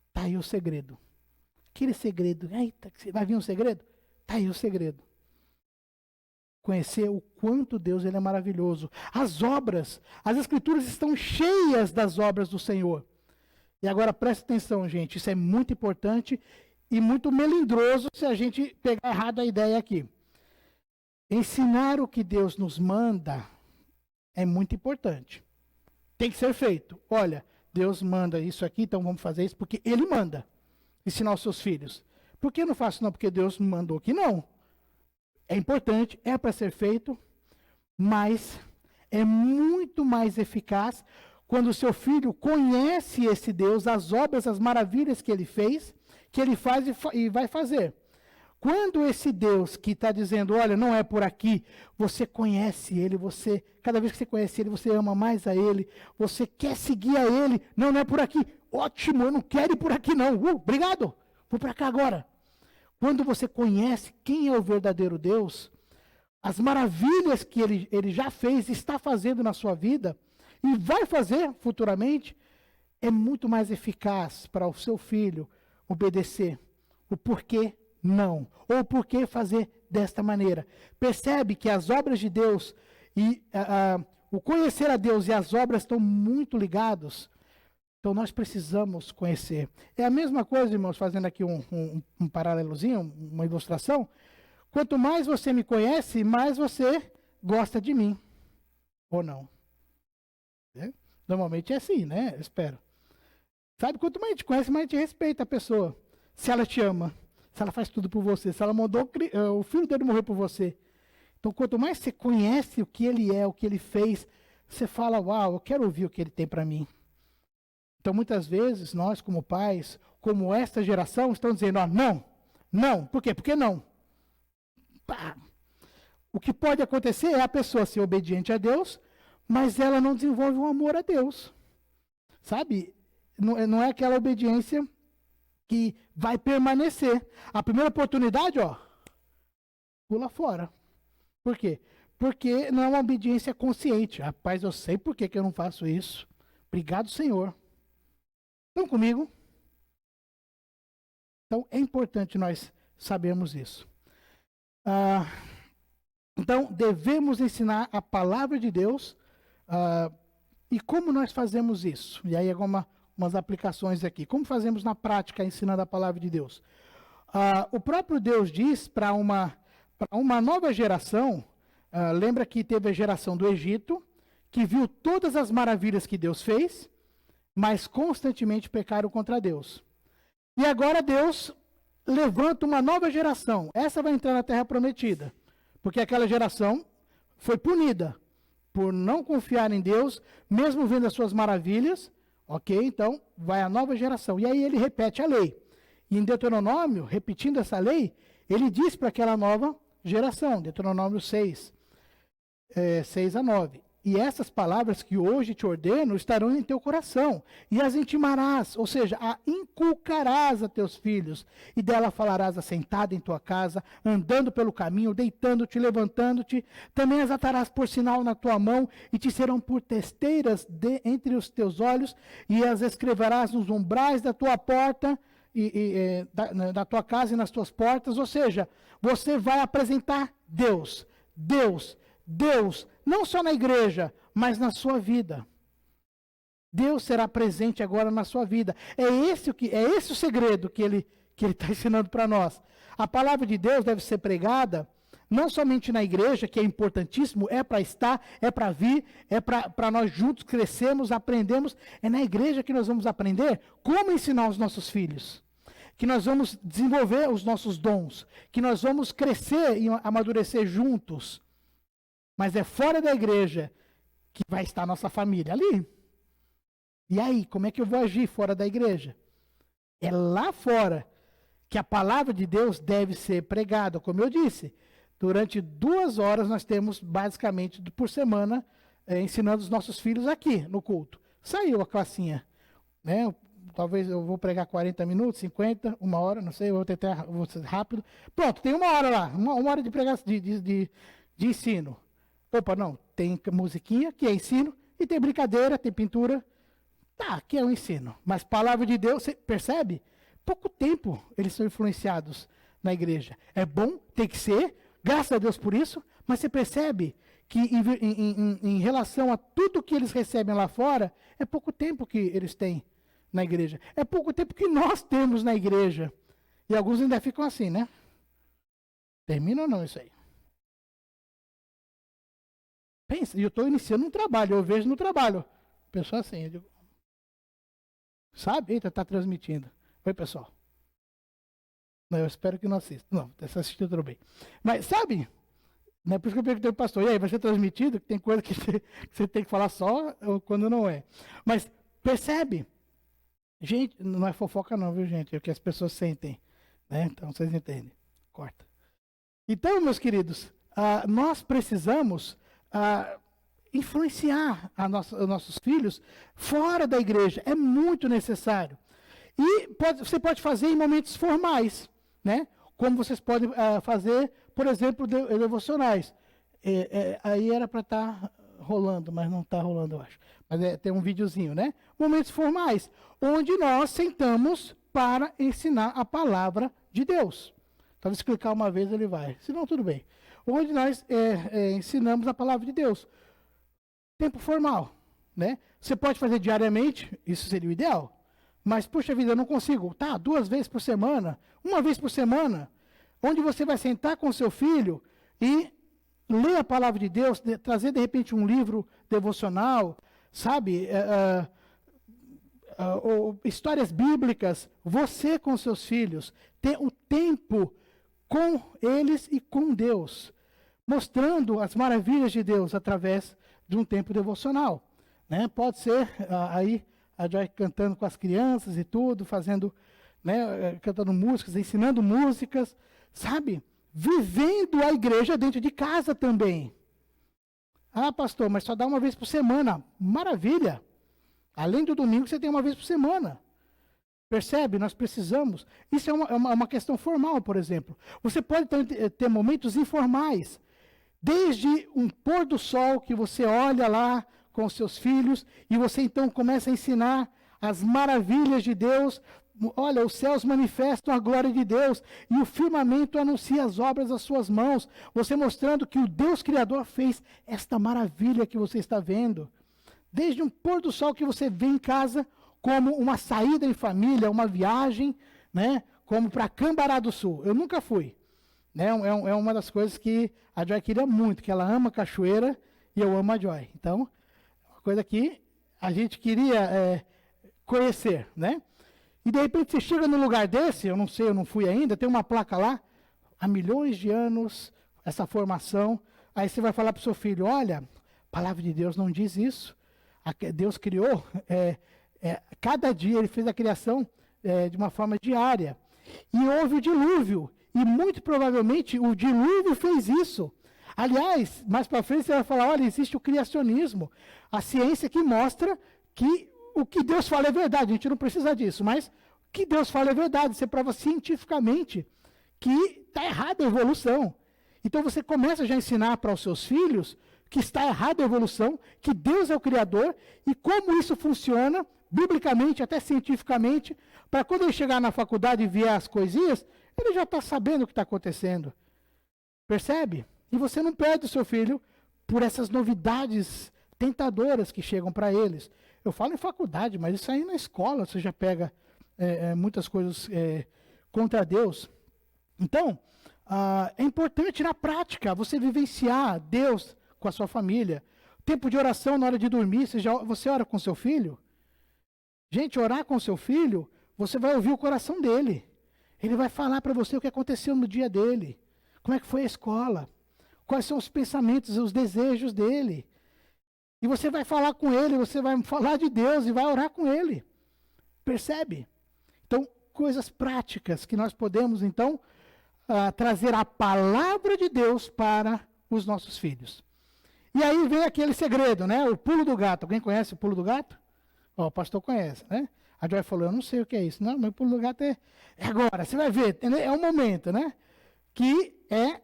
Está aí o segredo. Aquele segredo. Eita, vai vir um segredo? Está aí o segredo. Conhecer o quanto Deus ele é maravilhoso. As obras, as Escrituras estão cheias das obras do Senhor. E agora preste atenção, gente. Isso é muito importante e muito melindroso se a gente pegar errado a ideia aqui. Ensinar o que Deus nos manda é muito importante. Tem que ser feito. Olha, Deus manda isso aqui, então vamos fazer isso porque Ele manda. Ensinar os seus filhos. Por que eu não faço não? Porque Deus mandou que não. É importante, é para ser feito, mas é muito mais eficaz quando o seu filho conhece esse Deus, as obras, as maravilhas que Ele fez, que Ele faz e vai fazer. Quando esse Deus que está dizendo, olha, não é por aqui, você conhece Ele, cada vez que você conhece Ele, você ama mais a Ele, você quer seguir a Ele, não é por aqui, ótimo, eu não quero ir por aqui não, obrigado, vou para cá agora. Quando você conhece quem é o verdadeiro Deus, as maravilhas que Ele já fez, está fazendo na sua vida, e vai fazer futuramente, é muito mais eficaz para o seu filho obedecer o porquê não, ou o porquê fazer desta maneira. Percebe que as obras de Deus e o conhecer a Deus e as obras estão muito ligados. Então nós precisamos conhecer. É a mesma coisa, irmãos, fazendo aqui um paralelozinho, uma ilustração. Quanto mais você me conhece, mais você gosta de mim. Ou não? Normalmente é assim, né? Eu espero. Sabe, quanto mais a gente conhece, mais a gente respeita a pessoa. Se ela te ama, se ela faz tudo por você, se ela mandou o filho dele morrer por você. Então, quanto mais você conhece o que ele é, o que ele fez, você fala, uau, eu quero ouvir o que ele tem para mim. Então, muitas vezes, nós como pais, como esta geração, estamos dizendo, não. Por quê? Porque não. Pá. O que pode acontecer é a pessoa ser obediente a Deus, mas ela não desenvolve um amor a Deus. Sabe? Não é aquela obediência que vai permanecer. A primeira oportunidade, pula fora. Por quê? Porque não é uma obediência consciente. Rapaz, eu sei por que eu não faço isso. Obrigado, Senhor. Estão comigo? Então, é importante nós sabermos isso. Então, devemos ensinar a palavra de Deus. E como nós fazemos isso? E aí, umas aplicações aqui. Como fazemos na prática ensinando a palavra de Deus? O próprio Deus diz para uma nova geração, lembra que teve a geração do Egito, que viu todas as maravilhas que Deus fez, mas constantemente pecaram contra Deus. E agora Deus levanta uma nova geração. Essa vai entrar na Terra Prometida, porque aquela geração foi punida por não confiar em Deus, mesmo vendo as suas maravilhas. Ok? Então, vai a nova geração. E aí ele repete a lei. E em Deuteronômio, repetindo essa lei, ele diz para aquela nova geração, Deuteronômio 6, 6-9. E essas palavras que hoje te ordeno estarão em teu coração, e as intimarás, ou seja, a inculcarás a teus filhos, e dela falarás assentado em tua casa, andando pelo caminho, deitando-te, levantando-te, também as atarás por sinal na tua mão, e te serão por testeiras entre os teus olhos, e as escreverás nos umbrais da tua porta, da tua casa e nas tuas portas. Ou seja, você vai apresentar Deus, não só na igreja, mas na sua vida. Deus será presente agora na sua vida. É esse o segredo que ele está ensinando para nós. A palavra de Deus deve ser pregada não somente na igreja, que é importantíssimo, é para estar, é para vir, é para nós juntos crescermos, aprendemos. É na igreja que nós vamos aprender como ensinar os nossos filhos. que nós vamos desenvolver os nossos dons, que nós vamos crescer e amadurecer juntos. Mas é fora da igreja que vai estar a nossa família ali. E aí, como é que eu vou agir fora da igreja? É lá fora que a palavra de Deus deve ser pregada. Como eu disse, durante 2 horas nós temos basicamente por semana ensinando os nossos filhos aqui no culto. Saiu a classinha, né? Talvez eu vou pregar 40 minutos, 50, 1 hora, não sei, eu vou tentar vou ser rápido. Pronto, tem 1 hora lá, uma hora de pregar de ensino. Opa, não, tem musiquinha, que é ensino, e tem brincadeira, tem pintura. Tá, que é o ensino. Mas palavra de Deus, você percebe? Pouco tempo eles são influenciados na igreja. É bom, tem que ser, graças a Deus por isso, mas você percebe que em relação a tudo que eles recebem lá fora, é pouco tempo que eles têm na igreja. É pouco tempo que nós temos na igreja. E alguns ainda ficam assim, né? Termina ou não isso aí? Pensa, e eu estou iniciando um trabalho, eu vejo no trabalho. Pessoa assim, eu digo, sabe? Eita, está transmitindo. Oi, pessoal. Não, eu espero que não assista. Não, está assistindo tudo bem. Mas, sabe? Não é por isso que eu perguntei para o pastor, e aí, vai ser transmitido? Tem coisa que você tem que falar só quando não é. Mas, percebe? Gente, não é fofoca não, viu, gente? É o que as pessoas sentem. Né? Então, vocês entendem. Corta. Então, meus queridos, nós precisamos influenciar os nossos filhos fora da igreja. É muito necessário. E você pode fazer em momentos formais, né? Como vocês podem fazer, por exemplo, devocionais. Aí era para estar rolando, mas não está rolando, eu acho. Mas tem um videozinho, né? Momentos formais, onde nós sentamos para ensinar a palavra de Deus. Talvez clicar uma vez ele vai, senão tudo bem. Onde nós ensinamos a palavra de Deus. Tempo formal, né? Você pode fazer diariamente, isso seria o ideal. Mas, puxa vida, eu não consigo. Tá, 2 vezes por semana, 1 vez por semana, onde você vai sentar com seu filho e ler a palavra de Deus, trazer de repente um livro devocional, sabe? Ou histórias bíblicas, você com seus filhos, ter um tempo com eles e com Deus, mostrando as maravilhas de Deus através de um tempo devocional. Né? Pode ser aí a Joy cantando com as crianças e tudo, fazendo, né, cantando músicas, ensinando músicas, sabe? Vivendo a igreja dentro de casa também. Ah, pastor, mas só dá 1 vez por semana. Maravilha! Além do domingo, você tem 1 vez por semana. Percebe? Nós precisamos. Isso é uma questão formal, por exemplo. Você pode ter momentos informais. Desde um pôr do sol que você olha lá com os seus filhos, e você então começa a ensinar as maravilhas de Deus. Olha, os céus manifestam a glória de Deus, e o firmamento anuncia as obras das suas mãos. Você mostrando que o Deus Criador fez esta maravilha que você está vendo. Desde um pôr do sol que você vê em casa, como uma saída em família, uma viagem, né? Como para Cambará do Sul. Eu nunca fui. Né? É uma das coisas que a Joy queria muito, que ela ama cachoeira, e eu amo a Joy. Então, coisa que a gente queria conhecer, né? E de repente você chega num lugar desse, eu não sei, eu não fui ainda, tem uma placa lá, há milhões de anos, essa formação, aí você vai falar para o seu filho, olha, a palavra de Deus não diz isso, Deus criou, cada dia ele fez a criação de uma forma diária, e houve o dilúvio, e muito provavelmente o dilúvio fez isso. Aliás, mais para frente você vai falar, olha, existe o criacionismo, a ciência que mostra que o que Deus fala é verdade, a gente não precisa disso, mas o que Deus fala é verdade, você prova cientificamente que está errada a evolução. Então você começa já a ensinar para os seus filhos que está errada a evolução, que Deus é o Criador, e como isso funciona, biblicamente, até cientificamente, para quando ele chegar na faculdade e ver as coisinhas, ele já está sabendo o que está acontecendo. Percebe? E você não perde o seu filho por essas novidades tentadoras que chegam para eles. Eu falo em faculdade, mas isso aí na escola você já pega muitas coisas contra Deus. Então, é importante na prática você vivenciar Deus com a sua família. Tempo de oração na hora de dormir, você ora com seu filho? Gente, orar com seu filho, você vai ouvir o coração dele. Ele vai falar para você o que aconteceu no dia dele, como é que foi a escola, quais são os pensamentos, os desejos dele. E você vai falar com ele, você vai falar de Deus e vai orar com ele. Percebe? Então, coisas práticas que nós podemos, então, trazer a palavra de Deus para os nossos filhos. E aí vem aquele segredo, né? O pulo do gato. Alguém conhece o pulo do gato? Ó, o pastor conhece, né? A Joy falou, eu não sei o que é isso. Não, mas o pulo do gato é agora, você vai ver, é um momento, né? Que é,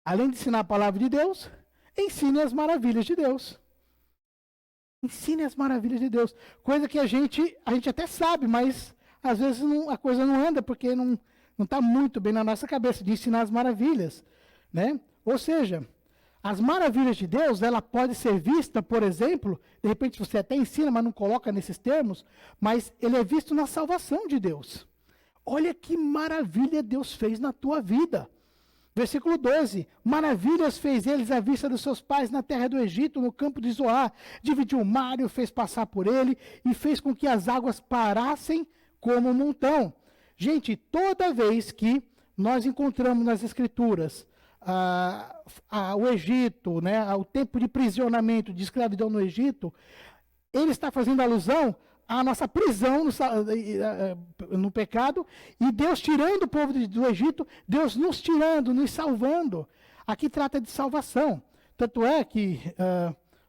além de ensinar a palavra de Deus, ensine as maravilhas de Deus. Ensine as maravilhas de Deus. Coisa que a gente até sabe, mas às vezes a coisa não anda porque não está muito bem na nossa cabeça de ensinar as maravilhas, né? Ou seja, as maravilhas de Deus, ela pode ser vista, por exemplo, de repente você até ensina, mas não coloca nesses termos, mas ele é visto na salvação de Deus. Olha que maravilha Deus fez na tua vida. Versículo 12, maravilhas fez eles à vista dos seus pais na terra do Egito, no campo de Zoar, dividiu o mar e o fez passar por ele, e fez com que as águas parassem como um montão. Gente, toda vez que nós encontramos nas Escrituras o Egito, né, o tempo de prisionamento, de escravidão no Egito, ele está fazendo alusão à nossa prisão no pecado, e Deus tirando o povo do Egito, Deus nos tirando, nos salvando. Aqui trata de salvação. Tanto é que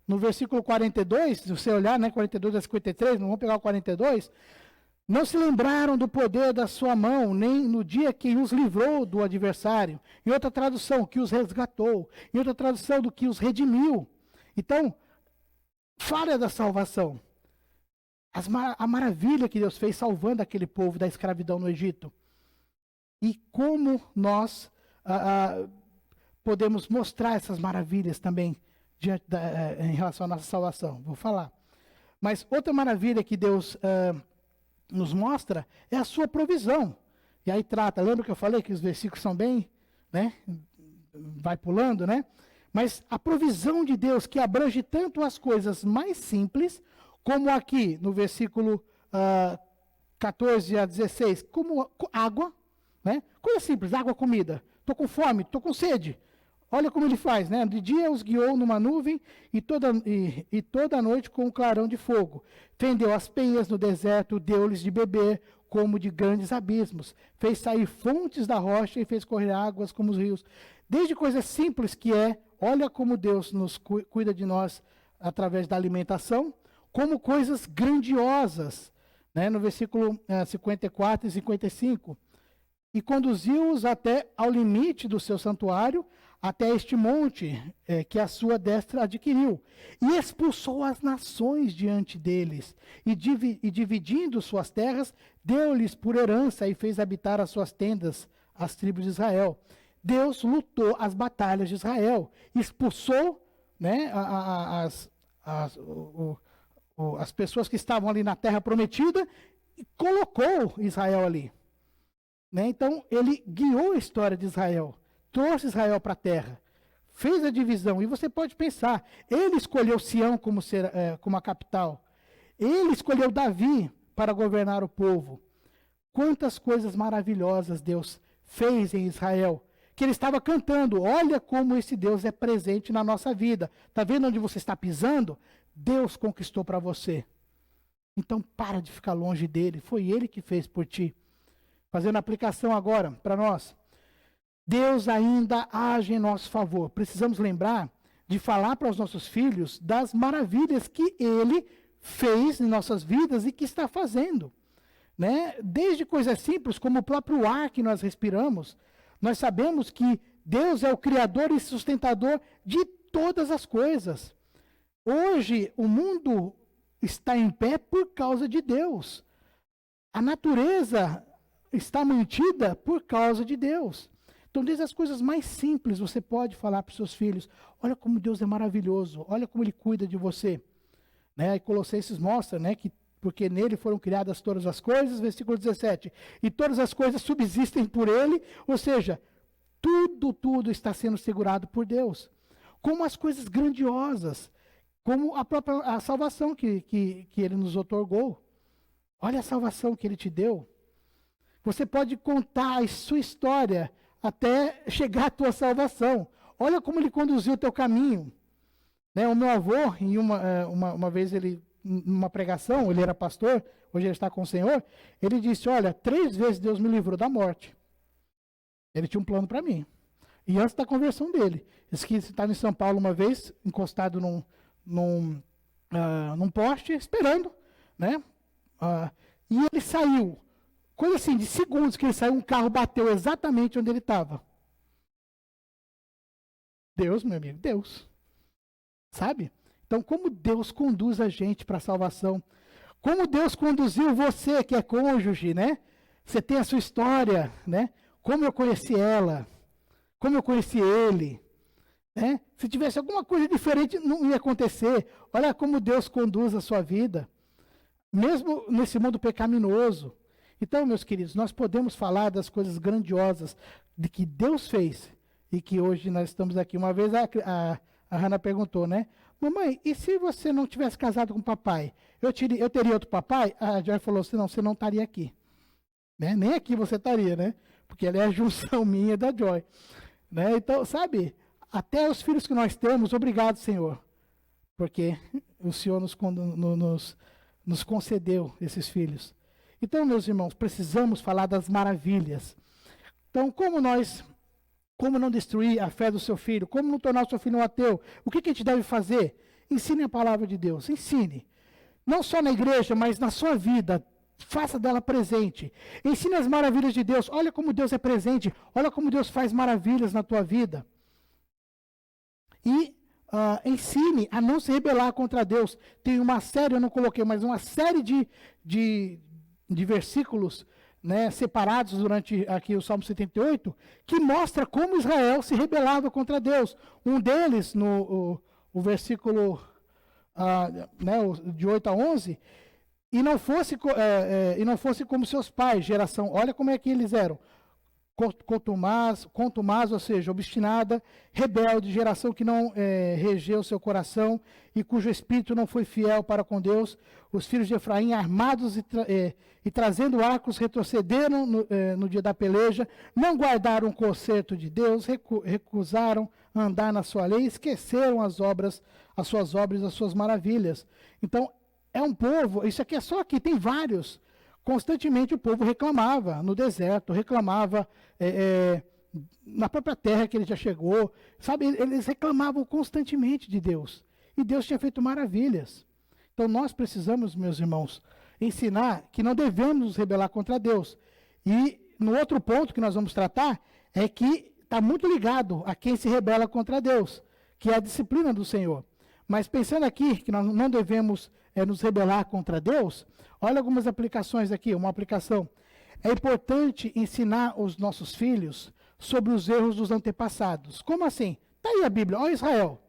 no versículo 42, se você olhar, né, 42 a 53, não vamos pegar o 42, não se lembraram do poder da sua mão, nem no dia que os livrou do adversário. Em outra tradução, que os resgatou. Em outra tradução, do que os redimiu. Então, fala da salvação. A maravilha que Deus fez salvando aquele povo da escravidão no Egito. E como nós podemos mostrar essas maravilhas também em relação à nossa salvação. Vou falar. Mas outra maravilha que Deus nos mostra é a sua provisão. E aí trata, lembra que eu falei que os versículos são bem, né? Vai pulando, né? Mas a provisão de Deus que abrange tanto as coisas mais simples, como aqui no versículo 14 a 16, como água, né? Coisa simples, água, comida. Estou com fome, estou com sede. Olha como ele faz, né? De dia os guiou numa nuvem e toda noite com um clarão de fogo. Fendeu as penhas no deserto, deu-lhes de beber como de grandes abismos. Fez sair fontes da rocha e fez correr águas como os rios. Desde coisas simples que olha como Deus nos cuida de nós através da alimentação, como coisas grandiosas, né? No versículo 54 e 55. E conduziu-os até ao limite do seu santuário, até este monte que a sua destra adquiriu, e expulsou as nações diante deles, e dividindo suas terras, deu-lhes por herança e fez habitar as suas tendas as tribos de Israel. Deus lutou as batalhas de Israel, expulsou, né, as pessoas que estavam ali na terra prometida e colocou Israel ali. Né? Então, ele guiou a história de Israel. Trouxe Israel para a terra, fez a divisão, e você pode pensar, ele escolheu Sião como a capital, ele escolheu Davi para governar o povo. Quantas coisas maravilhosas Deus fez em Israel, que ele estava cantando, olha como esse Deus é presente na nossa vida. Está vendo onde você está pisando? Deus conquistou para você. Então para de ficar longe dele, foi ele que fez por ti. Fazendo a aplicação agora para nós. Deus ainda age em nosso favor. Precisamos lembrar de falar para os nossos filhos das maravilhas que ele fez em nossas vidas e que está fazendo. Né? Desde coisas simples, como o próprio ar que nós respiramos, nós sabemos que Deus é o criador e sustentador de todas as coisas. Hoje, o mundo está em pé por causa de Deus. A natureza está mantida por causa de Deus. Então, desde as coisas mais simples, você pode falar para os seus filhos, olha como Deus é maravilhoso, olha como Ele cuida de você. Né? E Colossenses mostra, né, que porque nele foram criadas todas as coisas, versículo 17, e todas as coisas subsistem por Ele, ou seja, tudo está sendo segurado por Deus. Como as coisas grandiosas, como a salvação que Ele nos otorgou. Olha a salvação que Ele te deu. Você pode contar a sua história até chegar à tua salvação. Olha como ele conduziu o teu caminho. Né? O meu avô, em uma vez, numa pregação, ele era pastor, hoje ele está com o Senhor, ele disse, olha, 3 vezes Deus me livrou da morte. Ele tinha um plano para mim. E antes da conversão dele. Disse que estava em São Paulo uma vez, encostado num poste, esperando, né? E ele saiu. Coisa assim, de segundos que ele saiu, um carro bateu exatamente onde ele estava. Deus, meu amigo, Deus. Sabe? Então, como Deus conduz a gente para a salvação. Como Deus conduziu você, que é cônjuge, né? Você tem a sua história, né? Como eu conheci ela. Como eu conheci ele. Né? Se tivesse alguma coisa diferente, não ia acontecer. Olha como Deus conduz a sua vida. Mesmo nesse mundo pecaminoso. Então, meus queridos, nós podemos falar das coisas grandiosas de que Deus fez e que hoje nós estamos aqui. Uma vez a Hannah perguntou, né? Mamãe, e se você não tivesse casado com o papai? Eu teria outro papai? A Joy falou assim, não, você não estaria aqui. Né? Nem aqui você estaria, né? Porque ela é a junção minha e da Joy. Né? Então, sabe, até os filhos que nós temos, obrigado, Senhor. Porque o Senhor nos concedeu esses filhos. Então, meus irmãos, precisamos falar das maravilhas. Então, como não destruir a fé do seu filho? Como não tornar o seu filho um ateu? O que a gente deve fazer? Ensine a palavra de Deus, ensine. Não só na igreja, mas na sua vida. Faça dela presente. Ensine as maravilhas de Deus. Olha como Deus é presente. Olha como Deus faz maravilhas na tua vida. E ensine a não se rebelar contra Deus. Tem uma série, eu não coloquei, mas uma série de versículos, né, separados durante aqui o Salmo 78, que mostra como Israel se rebelava contra Deus. Um deles, o versículo né, de 8 a 11, e não fosse como seus pais, geração, olha como é que eles eram, contumaz, ou seja, obstinada, rebelde, geração que não regeu seu coração e cujo espírito não foi fiel para com Deus. Os filhos de Efraim, armados e trazendo arcos, retrocederam no dia da peleja, não guardaram o conserto de Deus, recusaram andar na sua lei, esqueceram as suas obras, as suas maravilhas. Então, é um povo, isso aqui é só aqui, tem vários. Constantemente o povo reclamava no deserto, reclamava na própria terra que ele já chegou, sabe? Eles reclamavam constantemente de Deus. E Deus tinha feito maravilhas. Então nós precisamos, meus irmãos, ensinar que não devemos nos rebelar contra Deus. E no outro ponto que nós vamos tratar é que está muito ligado a quem se rebela contra Deus, que é a disciplina do Senhor. Mas pensando aqui que nós não devemos nos rebelar contra Deus, olha algumas aplicações aqui. Uma aplicação. É importante ensinar os nossos filhos sobre os erros dos antepassados. Como assim? Está aí a Bíblia. Olha Israel.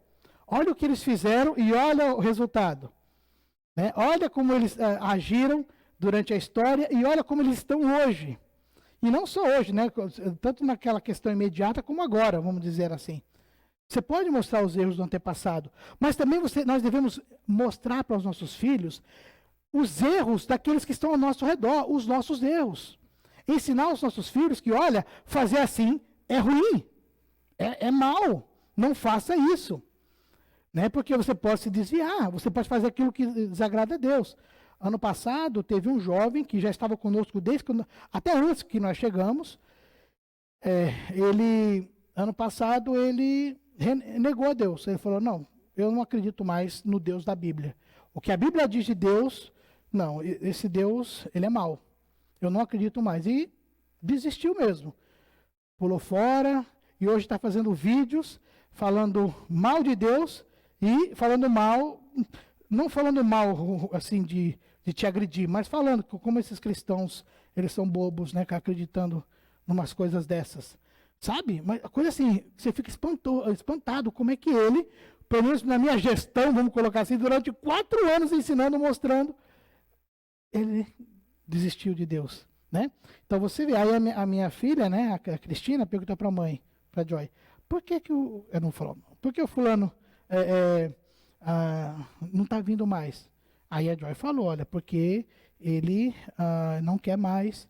Olha o que eles fizeram e olha o resultado. Né? Olha como eles agiram durante a história e olha como eles estão hoje. E não só hoje, né? Tanto naquela questão imediata como agora, vamos dizer assim. Você pode mostrar os erros do antepassado, mas também nós devemos mostrar para os nossos filhos os erros daqueles que estão ao nosso redor, os nossos erros. Ensinar aos nossos filhos que, olha, fazer assim é ruim, é mal, não faça isso. Né? Porque você pode se desviar, você pode fazer aquilo que desagrada a Deus. Ano passado, teve um jovem que já estava conosco até antes que nós chegamos. Ano passado, ele negou a Deus. Ele falou, não, eu não acredito mais no Deus da Bíblia. O que a Bíblia diz de Deus, não, esse Deus, ele é mau. Eu não acredito mais. E desistiu mesmo. Pulou fora e hoje está fazendo vídeos falando mal de Deus e falando mal, não falando mal assim de te agredir, mas falando como esses cristãos, eles são bobos, né, acreditando em umas coisas dessas. Sabe? Mas a coisa assim, você fica espantado como é que ele, pelo menos na minha gestão, vamos colocar assim, durante 4 anos ensinando, mostrando, ele desistiu de Deus. Né? Então você vê, aí a minha filha, né, a Cristina, pergunta para a mãe, para a Joy, por que o fulano não está vindo mais? Aí a Joy falou, olha, porque ele não quer mais,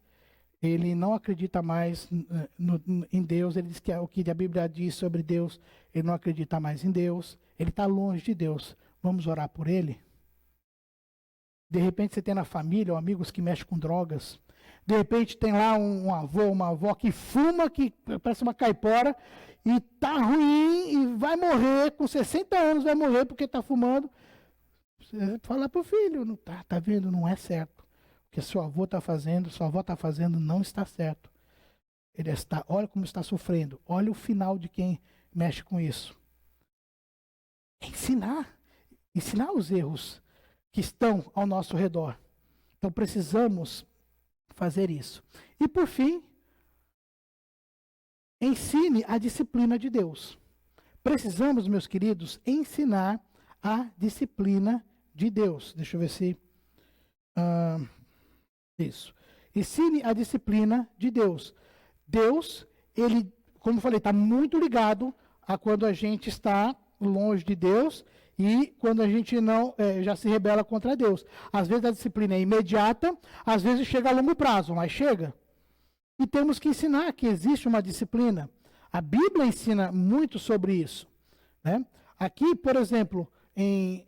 ele não acredita mais em Deus, ele diz que o que a Bíblia diz sobre Deus, ele não acredita mais em Deus, ele está longe de Deus. Vamos orar por ele? De repente você tem na família ou amigos que mexem com drogas. De repente tem lá um avô, uma avó que fuma, que parece uma caipora, e tá ruim e vai morrer, com 60 anos vai morrer porque está fumando. Você fala para o filho, não tá vendo, não é certo. O que seu avô está fazendo, sua avó está fazendo, não está certo. Olha como está sofrendo, olha o final de quem mexe com isso. Ensinar os erros que estão ao nosso redor. Então precisamos fazer isso. E por fim, ensine a disciplina de Deus. Precisamos, meus queridos, ensinar a disciplina de Deus. Deixa eu ver se... isso. Ensine a disciplina de Deus. Deus, ele, como eu falei, está muito ligado a quando a gente está longe de Deus e quando a gente não já se rebela contra Deus. Às vezes a disciplina é imediata, às vezes chega a longo prazo, mas chega. E temos que ensinar que existe uma disciplina. A Bíblia ensina muito sobre isso, né? Aqui, por exemplo, em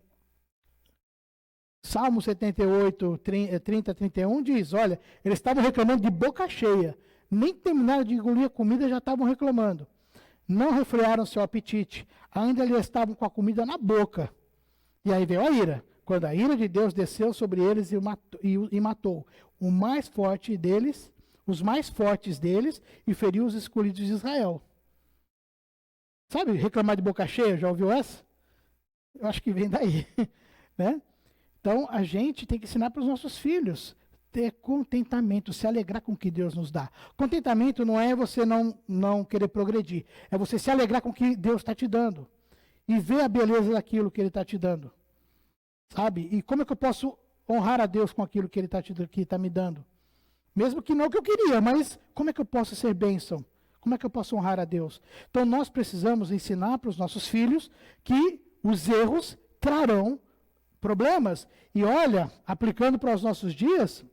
Salmo 78, 30, 31, diz, olha, eles estavam reclamando de boca cheia. Nem terminaram de engolir a comida, já estavam reclamando. Não refrearam seu apetite. Ainda lhe estavam com a comida na boca. E aí veio a ira. Quando a ira de Deus desceu sobre eles e matou os mais fortes deles, e feriu os escolhidos de Israel. Sabe, reclamar de boca cheia, já ouviu essa? Eu acho que vem daí, né? Então, a gente tem que ensinar para os nossos filhos ter contentamento, se alegrar com o que Deus nos dá. Contentamento não é você não querer progredir, é você se alegrar com o que Deus está te dando e ver a beleza daquilo que Ele está te dando, sabe? E como é que eu posso honrar a Deus com aquilo que Ele está me dando? Mesmo que não o que eu queria, mas como é que eu posso ser bênção? Como é que eu posso honrar a Deus? Então, nós precisamos ensinar para os nossos filhos que os erros trarão problemas. E olha, aplicando para os nossos dias,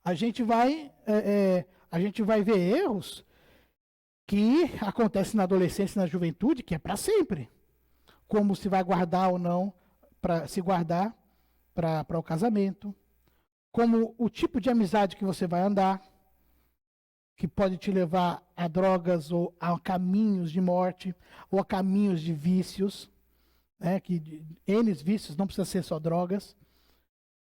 a gente vai ver erros que acontecem na adolescência e na juventude, que é para sempre. Como se vai guardar ou não, se guardar para o casamento. Como o tipo de amizade que você vai andar, que pode te levar a drogas ou a caminhos de morte, ou a caminhos de vícios, N vícios, não precisa ser só drogas.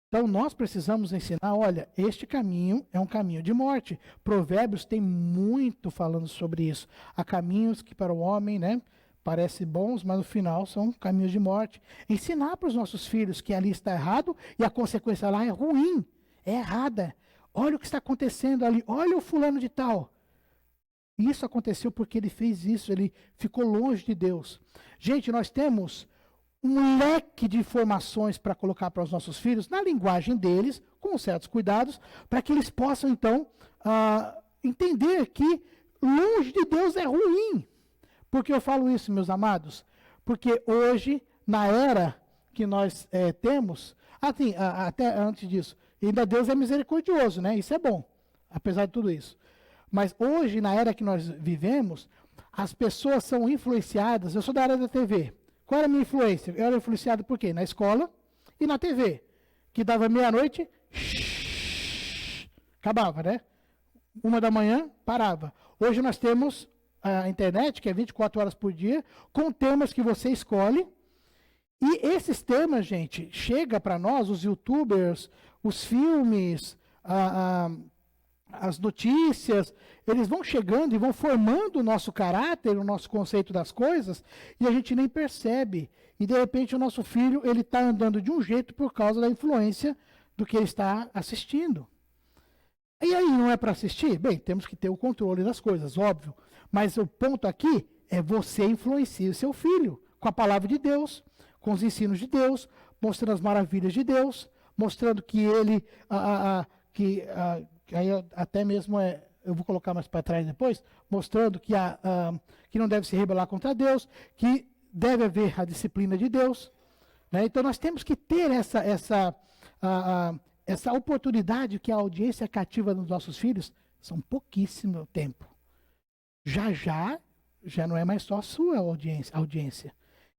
Então, nós precisamos ensinar, olha, este caminho é um caminho de morte. Provérbios tem muito falando sobre isso. Há caminhos que para o homem, parecem bons, mas no final são caminhos de morte. Ensinar para os nossos filhos que ali está errado e a consequência lá é ruim, é errada. Olha o que está acontecendo ali, olha o fulano de tal. Isso aconteceu porque ele fez isso, ele ficou longe de Deus. Gente, nós temos um leque de informações para colocar para os nossos filhos, na linguagem deles, com certos cuidados, para que eles possam, então, entender que longe de Deus é ruim. Por que eu falo isso, meus amados? Porque hoje, na era que nós temos, até antes disso, ainda Deus é misericordioso, né? Isso é bom, apesar de tudo isso. Mas hoje, na era que nós vivemos, as pessoas são influenciadas. Eu sou da área da TV. Qual era a minha influência? Eu era influenciado por quê? Na escola e na TV. Que dava meia-noite, acabava, né? 1h, parava. Hoje nós temos a internet, que é 24 horas por dia, com temas que você escolhe. E esses temas, gente, chega para nós, os youtubers, os filmes, as notícias, eles vão chegando e vão formando o nosso caráter, o nosso conceito das coisas, e a gente nem percebe. E, de repente, o nosso filho ele está andando de um jeito por causa da influência do que ele está assistindo. E aí, não é para assistir? Bem, temos que ter o controle das coisas, óbvio. Mas o ponto aqui é você influenciar o seu filho com a palavra de Deus, com os ensinos de Deus, mostrando as maravilhas de Deus, mostrando que ele... aí até mesmo eu vou colocar mais para trás depois, mostrando que não deve se rebelar contra Deus, que deve haver a disciplina de Deus, né? Então nós temos que ter essa oportunidade que a audiência cativa nos nossos filhos são pouquíssimo tempo. Já não é mais só a sua audiência.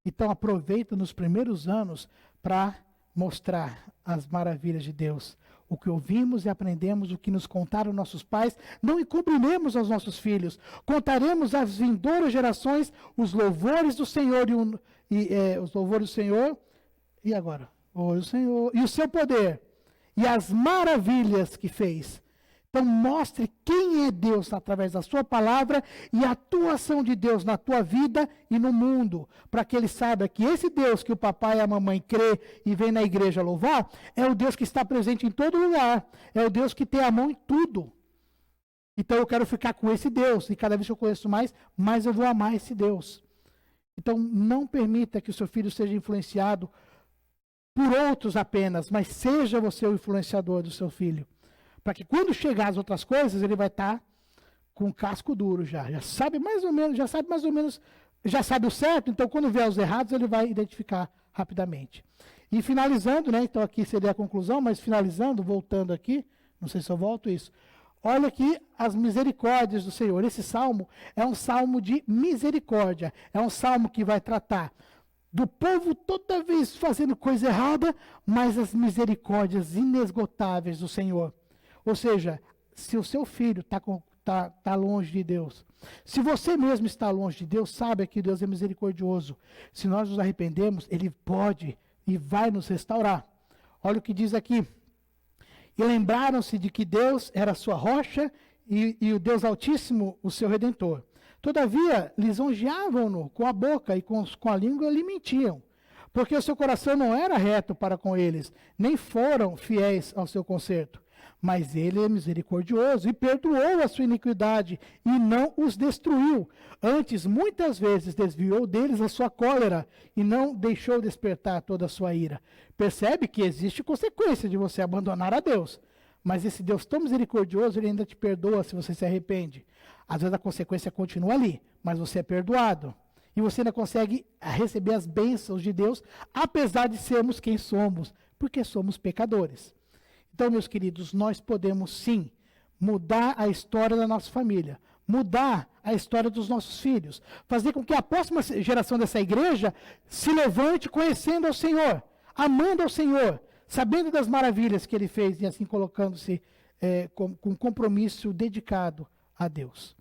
Então aproveita nos primeiros anos para mostrar as maravilhas de Deus. O que ouvimos e aprendemos, o que nos contaram nossos pais, não encobriremos aos nossos filhos. Contaremos às vindouras gerações os louvores do Senhor os louvores do Senhor. E agora? O Senhor e o seu poder e as maravilhas que fez. Então mostre quem é Deus através da sua palavra e a atuação de Deus na tua vida e no mundo, para que ele saiba que esse Deus que o papai e a mamãe crê e vem na igreja louvar, é o Deus que está presente em todo lugar, é o Deus que tem a mão em tudo. Então eu quero ficar com esse Deus, e cada vez que eu conheço mais eu vou amar esse Deus. Então não permita que o seu filho seja influenciado por outros apenas, mas seja você o influenciador do seu filho. Para que quando chegar as outras coisas, ele vai estar com o casco duro já sabe mais ou menos, já sabe o certo, então quando vier os errados, ele vai identificar rapidamente. E finalizando, né, então aqui seria a conclusão, mas finalizando, voltando aqui, não sei se eu volto isso, olha aqui as misericórdias do Senhor. Esse salmo é um salmo de misericórdia, é um salmo que vai tratar do povo toda vez fazendo coisa errada, mas as misericórdias inesgotáveis do Senhor. Ou seja, se o seu filho está longe de Deus, se você mesmo está longe de Deus, saiba que Deus é misericordioso. Se nós nos arrependemos, Ele pode e vai nos restaurar. Olha o que diz aqui. E lembraram-se de que Deus era a sua rocha e o Deus Altíssimo o seu Redentor. Todavia, lisonjeavam-no com a boca e com a língua lhe mentiam, porque o seu coração não era reto para com eles, nem foram fiéis ao seu conserto. Mas ele é misericordioso e perdoou a sua iniquidade e não os destruiu. Antes, muitas vezes, desviou deles a sua cólera e não deixou despertar toda a sua ira. Percebe que existe consequência de você abandonar a Deus. Mas esse Deus tão misericordioso, ele ainda te perdoa se você se arrepende. Às vezes a consequência continua ali, mas você é perdoado. E você ainda consegue receber as bênçãos de Deus, apesar de sermos quem somos, porque somos pecadores. Então, meus queridos, nós podemos sim mudar a história da nossa família, mudar a história dos nossos filhos, fazer com que a próxima geração dessa igreja se levante conhecendo ao Senhor, amando ao Senhor, sabendo das maravilhas que Ele fez e assim colocando-se com compromisso dedicado a Deus.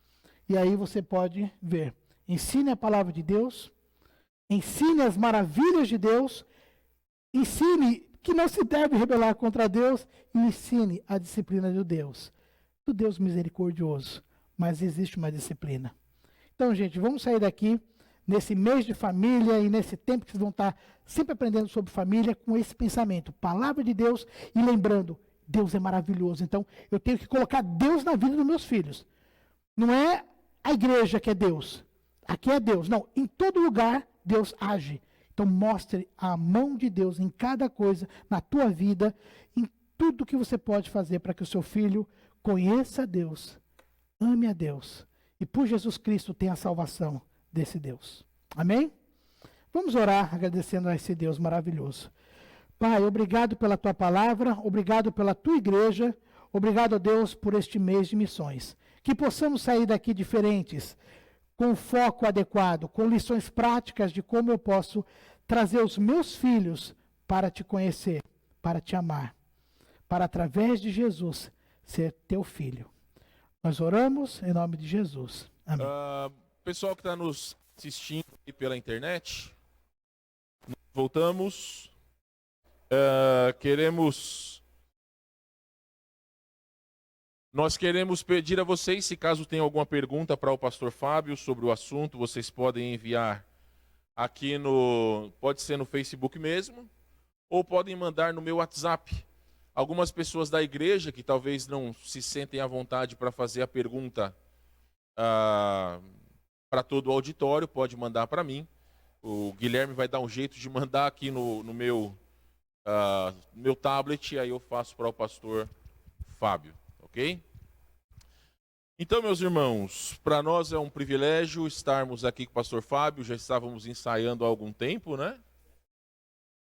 E aí você pode ver, ensine a palavra de Deus, ensine as maravilhas de Deus, ensine que não se deve rebelar contra Deus e ensine a disciplina de Deus. Do Deus misericordioso, mas existe uma disciplina. Então, gente, vamos sair daqui nesse mês de família e nesse tempo que vocês vão estar sempre aprendendo sobre família com esse pensamento, palavra de Deus e lembrando, Deus é maravilhoso. Então, eu tenho que colocar Deus na vida dos meus filhos. Não é a igreja que é Deus. Aqui é Deus. Não, em todo lugar Deus age. Então mostre a mão de Deus em cada coisa, na tua vida, em tudo que você pode fazer para que o seu filho conheça a Deus, ame a Deus e por Jesus Cristo tenha a salvação desse Deus. Amém? Vamos orar agradecendo a esse Deus maravilhoso. Pai, obrigado pela tua palavra, obrigado pela tua igreja, obrigado a Deus por este mês de missões. Que possamos sair daqui diferentes, com foco adequado, com lições práticas de como eu posso trazer os meus filhos para te conhecer, para te amar, para através de Jesus ser teu filho. Nós oramos em nome de Jesus. Amém. Pessoal que está nos assistindo aqui pela internet, voltamos. Nós queremos pedir a vocês, se caso tenham alguma pergunta para o pastor Fábio sobre o assunto, vocês podem enviar aqui pode ser no Facebook mesmo, ou podem mandar no meu WhatsApp. Algumas pessoas da igreja que talvez não se sentem à vontade para fazer a pergunta para todo o auditório, pode mandar para mim. O Guilherme vai dar um jeito de mandar aqui no meu tablet, aí eu faço para o pastor Fábio. Ok? Então, meus irmãos, para nós é um privilégio estarmos aqui com o pastor Fábio, já estávamos ensaiando há algum tempo, né?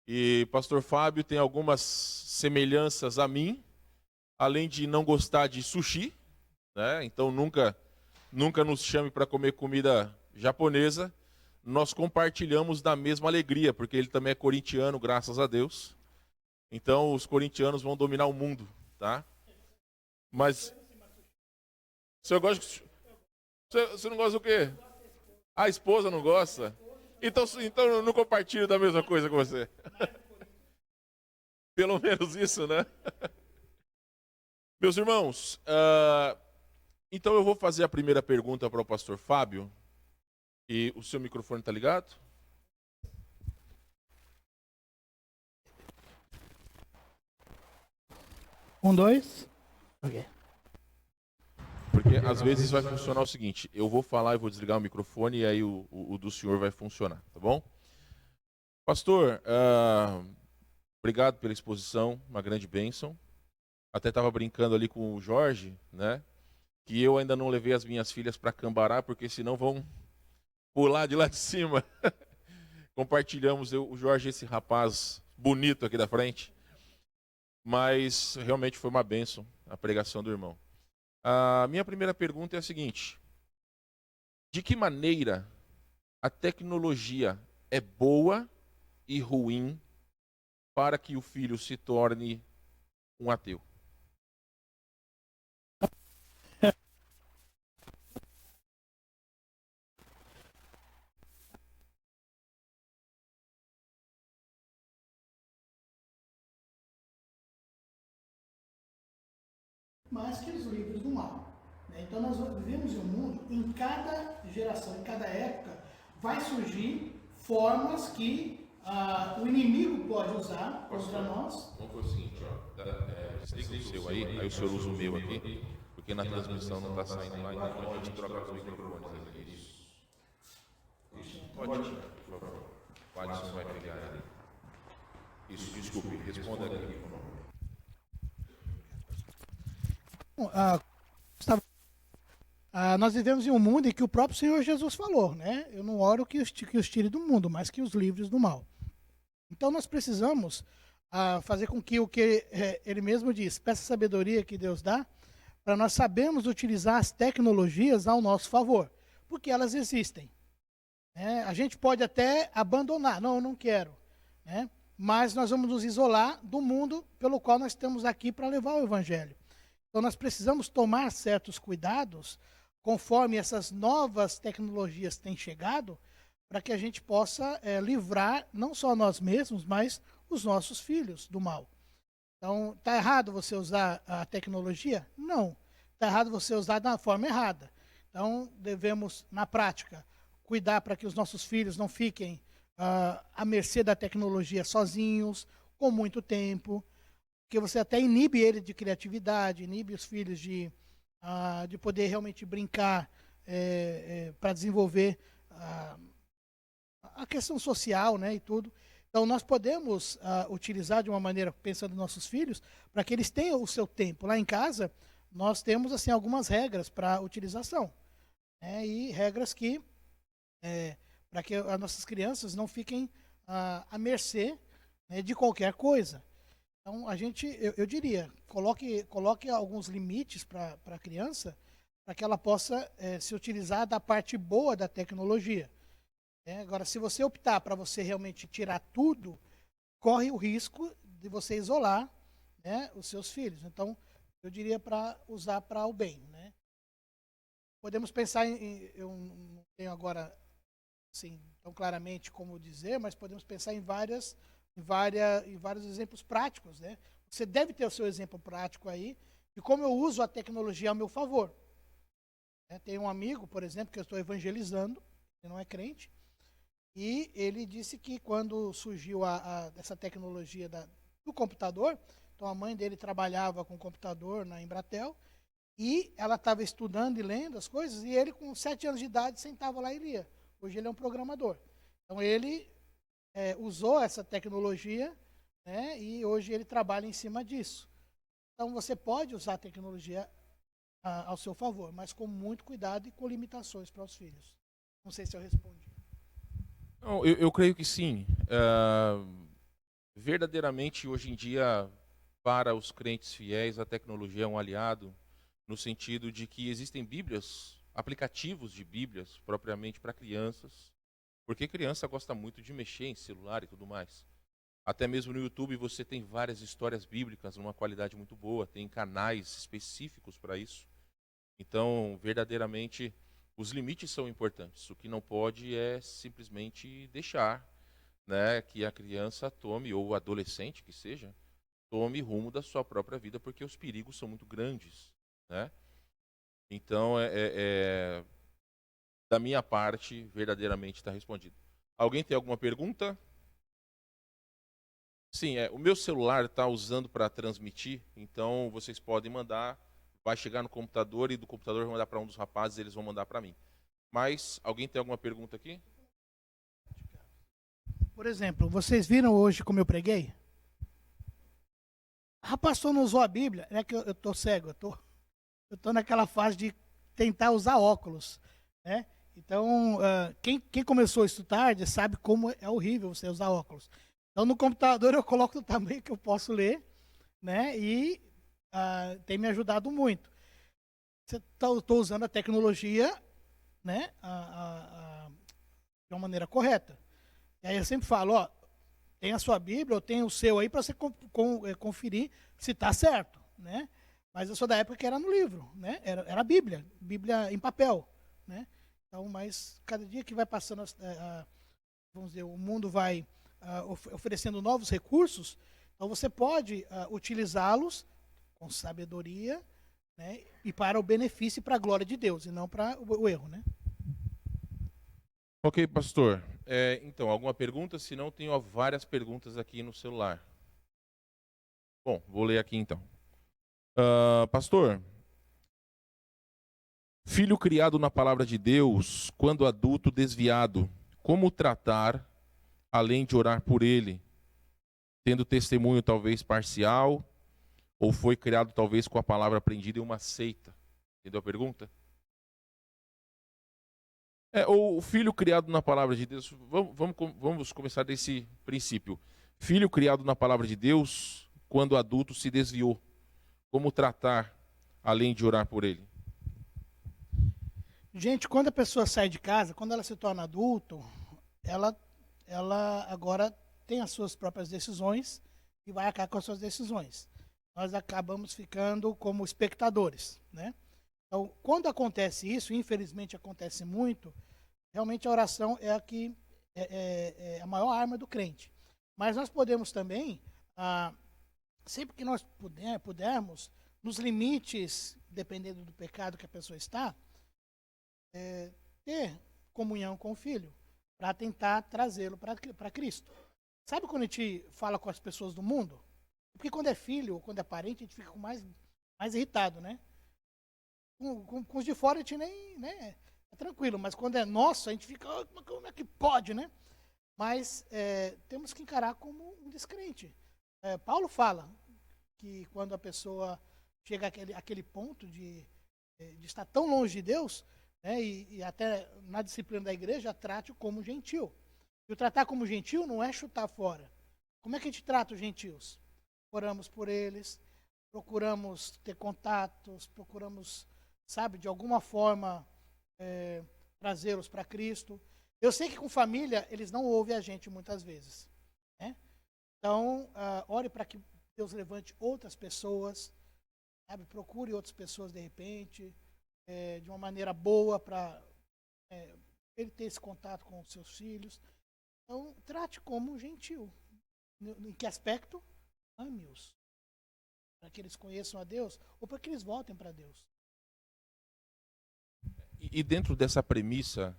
E pastor Fábio tem algumas semelhanças a mim, além de não gostar de sushi, né? Então nunca nos chame para comer comida japonesa. Nós compartilhamos da mesma alegria, porque ele também é corintiano, graças a Deus. Então os corintianos vão dominar o mundo, tá? Mas você gosta, você não gosta do quê? A esposa não gosta? Então eu não compartilho da mesma coisa com você. Pelo menos isso, né? Meus irmãos, então eu vou fazer a primeira pergunta para o pastor Fábio. E o seu microfone está ligado? Um, dois. Ok. Porque às vezes vai funcionar o seguinte: eu vou falar e vou desligar o microfone e aí o do senhor vai funcionar, tá bom? Pastor, obrigado pela exposição, uma grande bênção. Até estava brincando ali com o Jorge, né? Que eu ainda não levei as minhas filhas para Cambará, porque senão vão pular de lá de cima. Compartilhamos o Jorge, esse rapaz bonito aqui da frente. Mas realmente foi uma bênção a pregação do irmão. A minha primeira pergunta é a seguinte: de que maneira a tecnologia é boa e ruim para que o filho se torne um ateu? Mais que os livros do mal. Então nós vivemos em um mundo, em cada geração, em cada época, vai surgir formas que o inimigo pode usar contra nós. Vamos fazer o seguinte, ó, desliga o seu aí o senhor usa o meu aqui, porque na transmissão não está saindo lá, então a gente troca os microfones aqui. Isso. Pode tirar, por favor. O Alisson vai pegar ali. Isso, desculpe, responda aqui, por favor. Nós vivemos em um mundo em que o próprio Senhor Jesus falou, né? Eu não oro que os tire do mundo, mas que os livres do mal. Então nós precisamos fazer com que ele mesmo diz, peça sabedoria que Deus dá, para nós sabermos utilizar as tecnologias ao nosso favor, porque elas existem. Né? A gente pode até abandonar, não, eu não quero, né? Mas nós vamos nos isolar do mundo pelo qual nós estamos aqui para levar o Evangelho. Então nós precisamos tomar certos cuidados conforme essas novas tecnologias têm chegado, para que a gente possa livrar não só nós mesmos, mas os nossos filhos do mal. Então, está errado você usar a tecnologia? Não. Está errado você usar da forma errada. Então, devemos, na prática, cuidar para que os nossos filhos não fiquem à mercê da tecnologia sozinhos, com muito tempo, porque você até inibe ele de criatividade, inibe os filhos de poder realmente brincar para desenvolver a questão social, né, e tudo. Então, nós podemos utilizar de uma maneira, pensando nos nossos filhos, para que eles tenham o seu tempo. Lá em casa, nós temos assim algumas regras para utilização, né, e regras que, para que as nossas crianças não fiquem à mercê, né, de qualquer coisa. Então, eu diria, coloque alguns limites para a criança, para que ela possa se utilizar da parte boa da tecnologia. Agora, se você optar para você realmente tirar tudo, corre o risco de você isolar, né, os seus filhos. Então, eu diria para usar para o bem. Né? Podemos pensar eu não tenho agora assim, tão claramente como dizer, mas podemos pensar em vários exemplos práticos. Né? Você deve ter o seu exemplo prático aí de como eu uso a tecnologia ao meu favor. Tem um amigo, por exemplo, que eu estou evangelizando, que não é crente, e ele disse que quando surgiu essa tecnologia do computador, então a mãe dele trabalhava com computador na Embratel, e ela estava estudando e lendo as coisas, e ele com 7 anos de idade sentava lá e lia. Hoje ele é um programador. Então ele usou essa tecnologia, né, e hoje ele trabalha em cima disso. Então você pode usar a tecnologia ao seu favor, mas com muito cuidado e com limitações para os filhos. Não sei se eu respondi. Não, eu creio que sim. verdadeiramente, hoje em dia, para os crentes fiéis, a tecnologia é um aliado, no sentido de que existem Bíblias, aplicativos de Bíblias, propriamente para crianças, porque criança gosta muito de mexer em celular e tudo mais. Até mesmo no YouTube você tem várias histórias bíblicas numa qualidade muito boa, tem canais específicos para isso. Então, verdadeiramente, os limites são importantes. O que não pode é simplesmente deixar, né, que a criança tome, ou o adolescente que seja, tome rumo da sua própria vida, porque os perigos são muito grandes, né? Então, da minha parte, verdadeiramente está respondido. Alguém tem alguma pergunta? Sim, o meu celular está usando para transmitir, então vocês podem mandar, vai chegar no computador e do computador vai mandar para um dos rapazes, eles vão mandar para mim. Mas, alguém tem alguma pergunta aqui? Por exemplo, vocês viram hoje como eu preguei? A pastor não usou a Bíblia, é que eu estou cego, eu tô naquela fase de tentar usar óculos, né? Então, quem começou isso tarde sabe como é horrível você usar óculos. Então, no computador eu coloco o tamanho que eu posso ler, né? E tem me ajudado muito. Estou usando a tecnologia, né? De uma maneira correta. E aí eu sempre falo, ó, tem a sua Bíblia, ou tem o seu aí para você conferir se está certo, né? Mas eu sou da época que era no livro, né? Era a Bíblia, Bíblia em papel, né? Então, mas cada dia que vai passando, vamos dizer, o mundo vai oferecendo novos recursos, então você pode utilizá-los com sabedoria, né? E para o benefício e para a glória de Deus, e não para o erro, né? Ok, pastor. Então, alguma pergunta? Se não, tenho várias perguntas aqui no celular. Bom, vou ler aqui então. Pastor, filho criado na palavra de Deus, quando adulto desviado, como tratar, além de orar por ele? Tendo testemunho talvez parcial, ou foi criado talvez com a palavra aprendida em uma seita? Entendeu a pergunta? O filho criado na palavra de Deus, vamos começar desse princípio. Filho criado na palavra de Deus, quando adulto se desviou, como tratar, além de orar por ele? Gente, quando a pessoa sai de casa, quando ela se torna adulto, ela agora tem as suas próprias decisões e vai acabar com as suas decisões. Nós acabamos ficando como espectadores, né? Então, quando acontece isso, infelizmente acontece muito, realmente a oração é é a maior arma do crente. Mas nós podemos também, sempre que nós pudermos, nos limites, dependendo do pecado que a pessoa está, ter comunhão com o Filho, para tentar trazê-lo para Cristo. Sabe quando a gente fala com as pessoas do mundo? Porque quando é filho ou quando é parente, a gente fica mais irritado, né? Com os de fora a gente nem, né, é tranquilo, mas quando é nosso, a gente fica, como é que pode, né? Mas temos que encarar como um descrente. Paulo fala que quando a pessoa chega àquele ponto de estar tão longe de Deus, né, e até na disciplina da igreja, trate-o como gentil. E o tratar como gentil não é chutar fora. Como é que a gente trata os gentios? Oramos por eles, procuramos ter contatos, procuramos, sabe, de alguma forma trazê-los para Cristo. Eu sei que com família eles não ouvem a gente muitas vezes, né? Então, ore para que Deus levante outras pessoas, sabe? Procure outras pessoas de repente, de uma maneira boa para ele ter esse contato com os seus filhos. Então, trate como um gentil. Em que aspecto? Ame-os. Para que eles conheçam a Deus ou para que eles voltem para Deus. E dentro dessa premissa,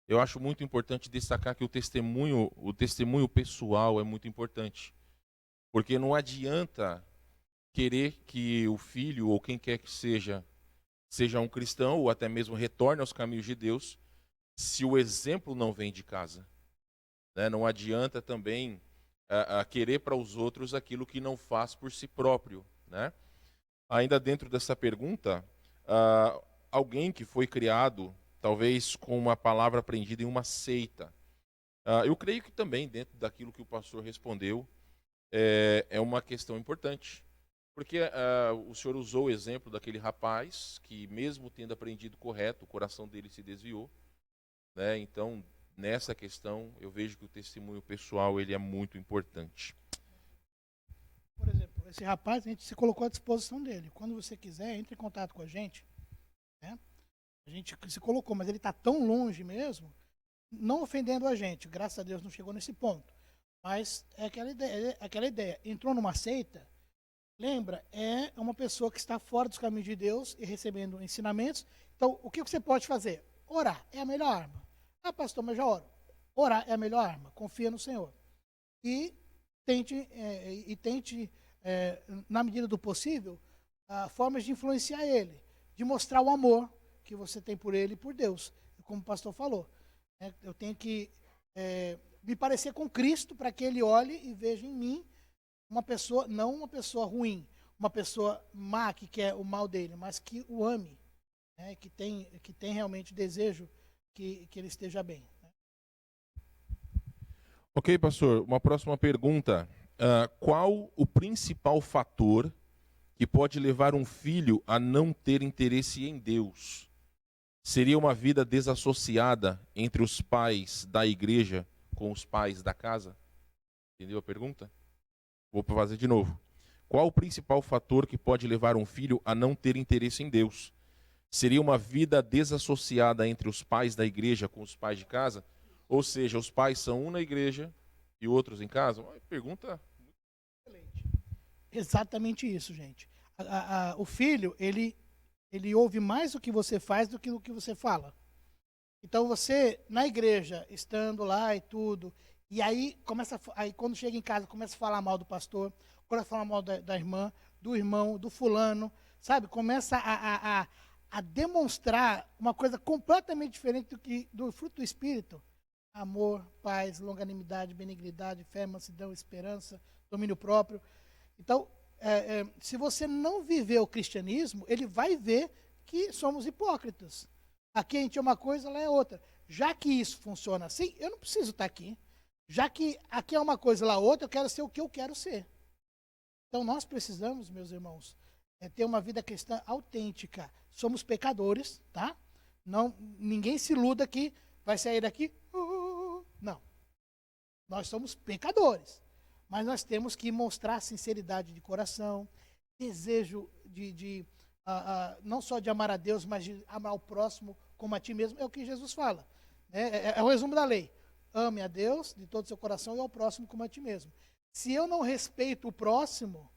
eu acho muito importante destacar que o testemunho pessoal é muito importante. Porque não adianta querer que o filho ou quem quer que seja um cristão ou até mesmo retorne aos caminhos de Deus, se o exemplo não vem de casa. Né? Não adianta também querer para os outros aquilo que não faz por si próprio. Né? Ainda dentro dessa pergunta, alguém que foi criado, talvez com uma palavra aprendida em uma seita. Eu creio que também dentro daquilo que o pastor respondeu, é uma questão importante. Porque o senhor usou o exemplo daquele rapaz que, mesmo tendo aprendido correto, o coração dele se desviou, né? Então, nessa questão, eu vejo que o testemunho pessoal ele é muito importante. Por exemplo, esse rapaz, a gente se colocou à disposição dele. Quando você quiser, entre em contato com a gente, né? A gente se colocou, mas ele está tão longe mesmo, não ofendendo a gente. Graças a Deus não chegou nesse ponto. Mas é aquela ideia. Entrou numa seita, lembra, é uma pessoa que está fora dos caminhos de Deus e recebendo ensinamentos. Então, o que você pode fazer? Orar é a melhor arma. Ah, pastor, mas já oro. Orar é a melhor arma. Confia no Senhor. E tente na medida do possível, formas de influenciar ele, de mostrar o amor que você tem por ele e por Deus. Como o pastor falou, eu tenho que me parecer com Cristo para que ele olhe e veja em mim uma pessoa, não uma pessoa ruim, uma pessoa má que quer o mal dele, mas que o ame, né, que tem realmente desejo que ele esteja bem. Né? Ok, pastor. Uma próxima pergunta. Qual o principal fator que pode levar um filho a não ter interesse em Deus? Seria uma vida desassociada entre os pais da igreja com os pais da casa? Entendeu a pergunta? Vou fazer de novo. Qual o principal fator que pode levar um filho a não ter interesse em Deus? Seria uma vida desassociada entre os pais da igreja com os pais de casa? Ou seja, os pais são um na igreja e outros em casa? Uma pergunta excelente. Exatamente isso, gente. O filho, ele ouve mais o que você faz do que o que você fala. Então você, na igreja, estando lá e tudo, e aí quando chega em casa, começa a falar mal do pastor, começa a falar mal da irmã, do irmão, do fulano, sabe? Começa a demonstrar uma coisa completamente diferente do fruto do Espírito. Amor, paz, longanimidade, benignidade, fé, mansidão, esperança, domínio próprio. Então, se você não viver o cristianismo, ele vai ver que somos hipócritas. Aqui a gente é uma coisa, lá é outra. Já que isso funciona assim, eu não preciso estar aqui. Já que aqui é uma coisa, lá outra, eu quero ser o que eu quero ser. Então nós precisamos, meus irmãos, ter uma vida cristã autêntica. Somos pecadores, tá? Não, ninguém se iluda que vai sair daqui. Não. Nós somos pecadores. Mas nós temos que mostrar sinceridade de coração, desejo não só de amar a Deus, mas de amar o próximo como a ti mesmo. É o que Jesus fala. É o resumo da lei. Ame a Deus de todo o seu coração e ao próximo como a ti mesmo. Se eu não respeito o próximo,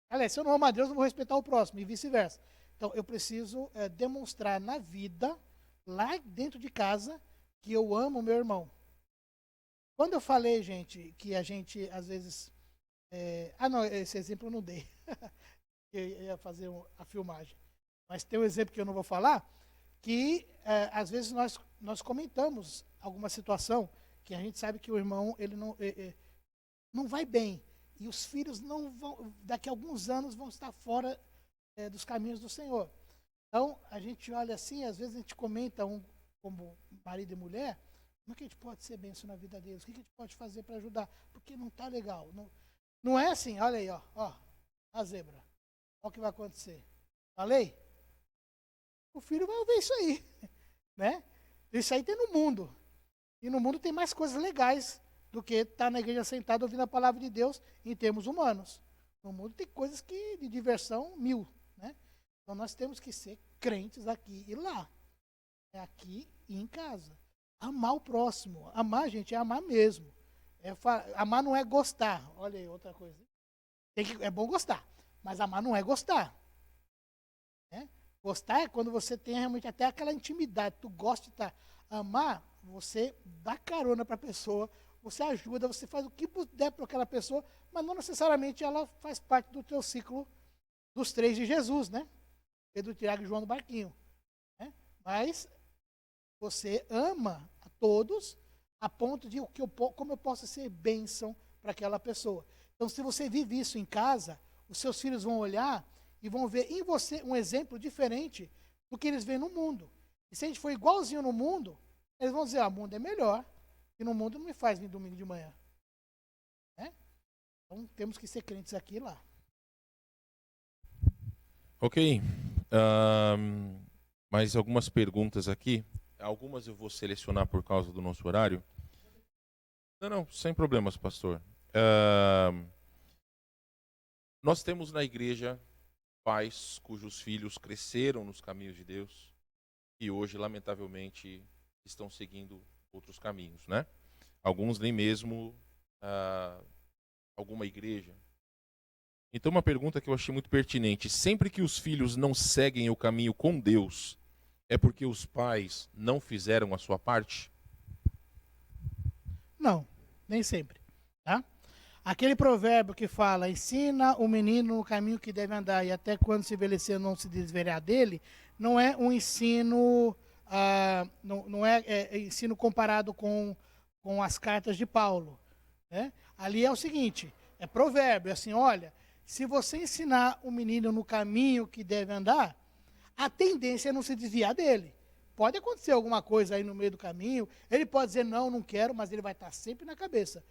aliás, se eu não amo a Deus, eu não vou respeitar o próximo e vice-versa. Então, eu preciso demonstrar na vida, lá dentro de casa, que eu amo o meu irmão. Quando eu falei, gente, que a gente, às vezes... não, esse exemplo eu não dei. Eu ia fazer a filmagem. Mas tem um exemplo que eu não vou falar, que às vezes nós comentamos alguma situação que a gente sabe que o irmão ele não vai bem. E os filhos não vão, daqui a alguns anos, vão estar fora dos caminhos do Senhor. Então, a gente olha assim, às vezes a gente comenta como marido e mulher, como é que a gente pode ser bênção na vida deles? O que a gente pode fazer para ajudar? Porque não está legal. Não é assim, olha aí, ó, a zebra. Olha o que vai acontecer. Falei? O filho vai ouvir isso aí. Né? Isso aí tem no mundo. E no mundo tem mais coisas legais do que estar na igreja sentado ouvindo a palavra de Deus em termos humanos. No mundo tem coisas de diversão 1000. Né? Então nós temos que ser crentes aqui e lá. É aqui e em casa. Amar o próximo. Amar, gente, é amar mesmo. Amar não é gostar. Olha aí, outra coisa. É bom gostar, mas amar não é gostar. Né? Gostar é quando você tem realmente até aquela intimidade. Tu gosta de estar. Amar, você dá carona para a pessoa, você ajuda, você faz o que puder para aquela pessoa, mas não necessariamente ela faz parte do teu ciclo dos 3 de Jesus, né? Pedro, Tiago e João do barquinho. Né? Mas você ama a todos a ponto de como eu posso ser bênção para aquela pessoa. Então, se você vive isso em casa, os seus filhos vão olhar e vão ver em você um exemplo diferente do que eles veem no mundo. E se a gente for igualzinho no mundo, eles vão dizer, o mundo é melhor, e no mundo não me faz vir domingo de manhã. Né? Então, temos que ser crentes aqui e lá. Ok. Mais algumas perguntas aqui. Algumas eu vou selecionar por causa do nosso horário. Não, sem problemas, pastor. Nós temos na igreja pais cujos filhos cresceram nos caminhos de Deus e hoje, lamentavelmente, estão seguindo outros caminhos, né? Alguns nem mesmo alguma igreja. Então, uma pergunta que eu achei muito pertinente: sempre que os filhos não seguem o caminho com Deus, é porque os pais não fizeram a sua parte? Não, nem sempre. Tá? Aquele provérbio que fala, ensina o menino no caminho que deve andar e até quando se envelhecer não se desviar dele, não é um ensino, não é ensino comparado com as cartas de Paulo. Né? Ali é o seguinte, é provérbio, é assim, olha, se você ensinar o menino no caminho que deve andar, a tendência é não se desviar dele. Pode acontecer alguma coisa aí no meio do caminho, ele pode dizer, não quero, mas ele vai estar sempre na cabeça.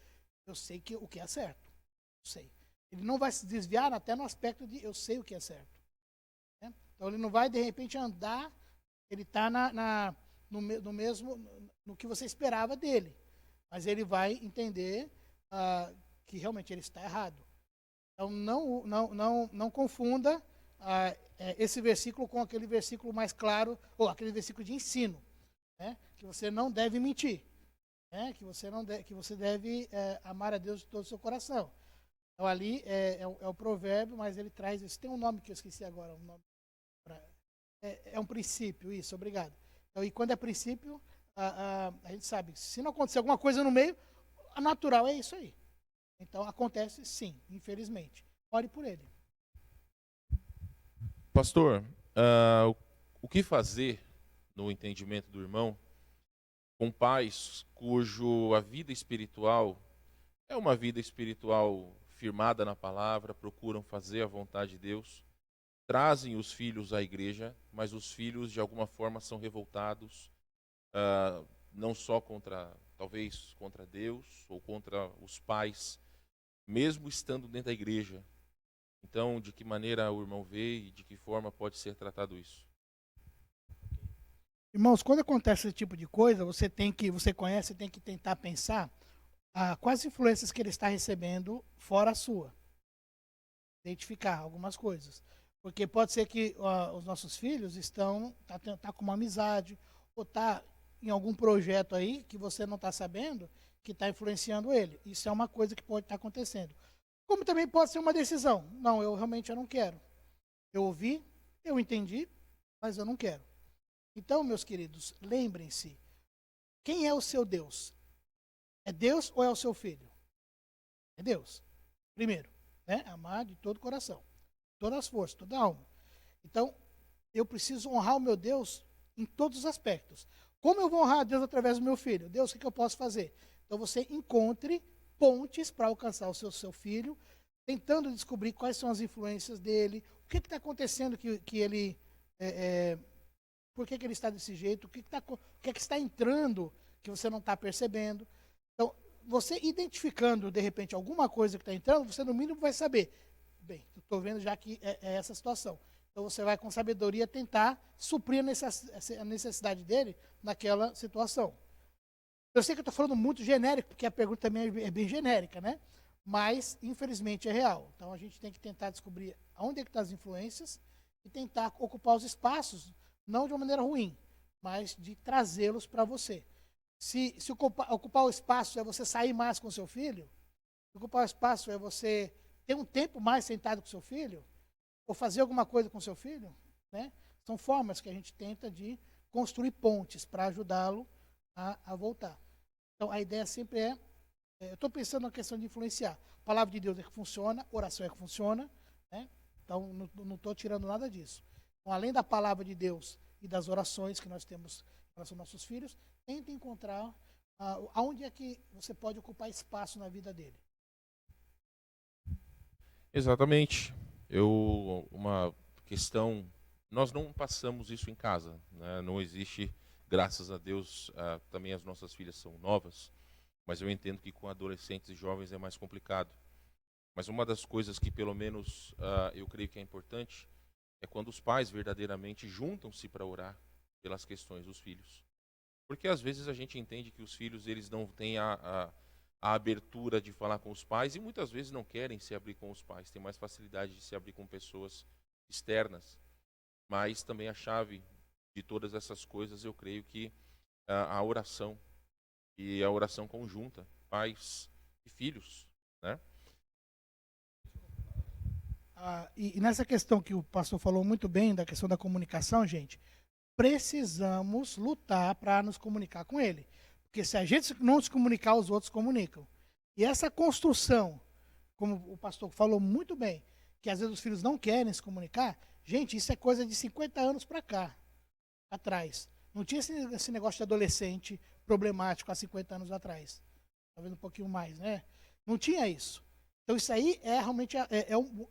Eu sei o que é certo. Eu sei. Ele não vai se desviar até no aspecto de eu sei o que é certo. Né? Então ele não vai, de repente, andar, ele está no mesmo, no que você esperava dele. Mas ele vai entender que realmente ele está errado. Então não confunda esse versículo com aquele versículo mais claro, ou aquele versículo de ensino, né? Que você não deve mentir. Que você deve amar a Deus de todo o seu coração. Então ali é o provérbio, mas ele traz isso. Tem um nome que eu esqueci agora. É um princípio, isso, obrigado. Então, e quando é princípio, a gente sabe, se não acontecer alguma coisa no meio, a natural é isso aí. Então acontece sim, infelizmente. Ore por ele. Pastor, o que fazer no entendimento do irmão com pais cujo a vida espiritual é uma vida espiritual firmada na palavra, procuram fazer a vontade de Deus, trazem os filhos à igreja, mas os filhos de alguma forma são revoltados, não só talvez contra Deus ou contra os pais, mesmo estando dentro da igreja. Então, de que maneira o irmão vê e de que forma pode ser tratado isso? Irmãos, quando acontece esse tipo de coisa, você conhece, tem que tentar pensar quais influências que ele está recebendo fora a sua. Identificar algumas coisas. Porque pode ser que os nossos filhos tá com uma amizade, ou tá em algum projeto aí que você não está sabendo, que está influenciando ele. Isso é uma coisa que pode estar acontecendo. Como também pode ser uma decisão. Não, eu não quero. Eu ouvi, eu entendi, mas eu não quero. Então, meus queridos, lembrem-se, quem é o seu Deus? É Deus ou é o seu filho? É Deus. Primeiro, né? Amar de todo o coração, todas as forças, toda a alma. Então, eu preciso honrar o meu Deus em todos os aspectos. Como eu vou honrar a Deus através do meu filho? Deus, o que eu posso fazer? Então, você encontre pontes para alcançar o seu filho, tentando descobrir quais são as influências dele, o que está acontecendo que ele... por que ele está desse jeito, o que está entrando que você não está percebendo. Então, você identificando, de repente, alguma coisa que está entrando, você, no mínimo, vai saber. Bem, estou vendo já que é essa situação. Então, você vai, com sabedoria, tentar suprir a necessidade dele naquela situação. Eu sei que eu estou falando muito genérico, porque a pergunta também é bem genérica, né? Mas, infelizmente, é real. Então, a gente tem que tentar descobrir onde é que estão as influências e tentar ocupar os espaços, não de uma maneira ruim, mas de trazê-los para você. Se ocupar o espaço é você sair mais com seu filho, se ocupar o espaço é você ter um tempo mais sentado com seu filho, ou fazer alguma coisa com seu filho, né? São formas que a gente tenta de construir pontes para ajudá-lo a voltar. Então, a ideia sempre eu estou pensando na questão de influenciar. A palavra de Deus é que funciona, oração é que funciona, né? Então, não estou tirando nada disso. Então, além da palavra de Deus e das orações que nós temos em relação aos nossos filhos, tente encontrar aonde é que você pode ocupar espaço na vida dele. Exatamente. Uma questão, nós não passamos isso em casa, né? Não existe, graças a Deus, também as nossas filhas são novas, mas eu entendo que com adolescentes e jovens é mais complicado. Mas uma das coisas que pelo menos eu creio que é importante é quando os pais verdadeiramente juntam-se para orar pelas questões dos filhos. Porque às vezes a gente entende que os filhos eles não têm a abertura de falar com os pais e muitas vezes não querem se abrir com os pais, tem mais facilidade de se abrir com pessoas externas. Mas também a chave de todas essas coisas, eu creio que a oração, e a oração conjunta, pais e filhos, né? E nessa questão que o pastor falou muito bem, da questão da comunicação, gente, precisamos lutar para nos comunicar com ele. Porque se a gente não se comunicar, os outros comunicam. E essa construção, como o pastor falou muito bem, que às vezes os filhos não querem se comunicar, gente, isso é coisa de 50 anos para cá, atrás. Não tinha esse negócio de adolescente problemático há 50 anos atrás. Talvez um pouquinho mais, né? Não tinha isso. Então isso aí é realmente,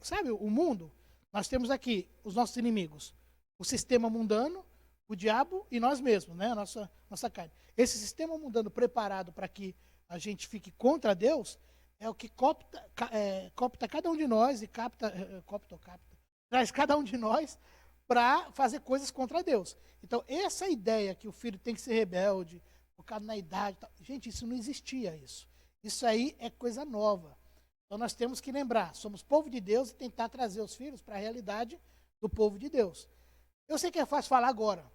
sabe, o mundo. Nós temos aqui os nossos inimigos. O sistema mundano, o diabo e nós mesmos, né? A nossa carne. Esse sistema mundano preparado para que a gente fique contra Deus é o que copta cada um de nós e traz cada um de nós para fazer coisas contra Deus. Então, essa ideia que o filho tem que ser rebelde, focado na idade, gente, isso não existia isso. Isso aí é coisa nova. Então, nós temos que lembrar, somos povo de Deus e tentar trazer os filhos para a realidade do povo de Deus. Eu sei que é fácil falar agora,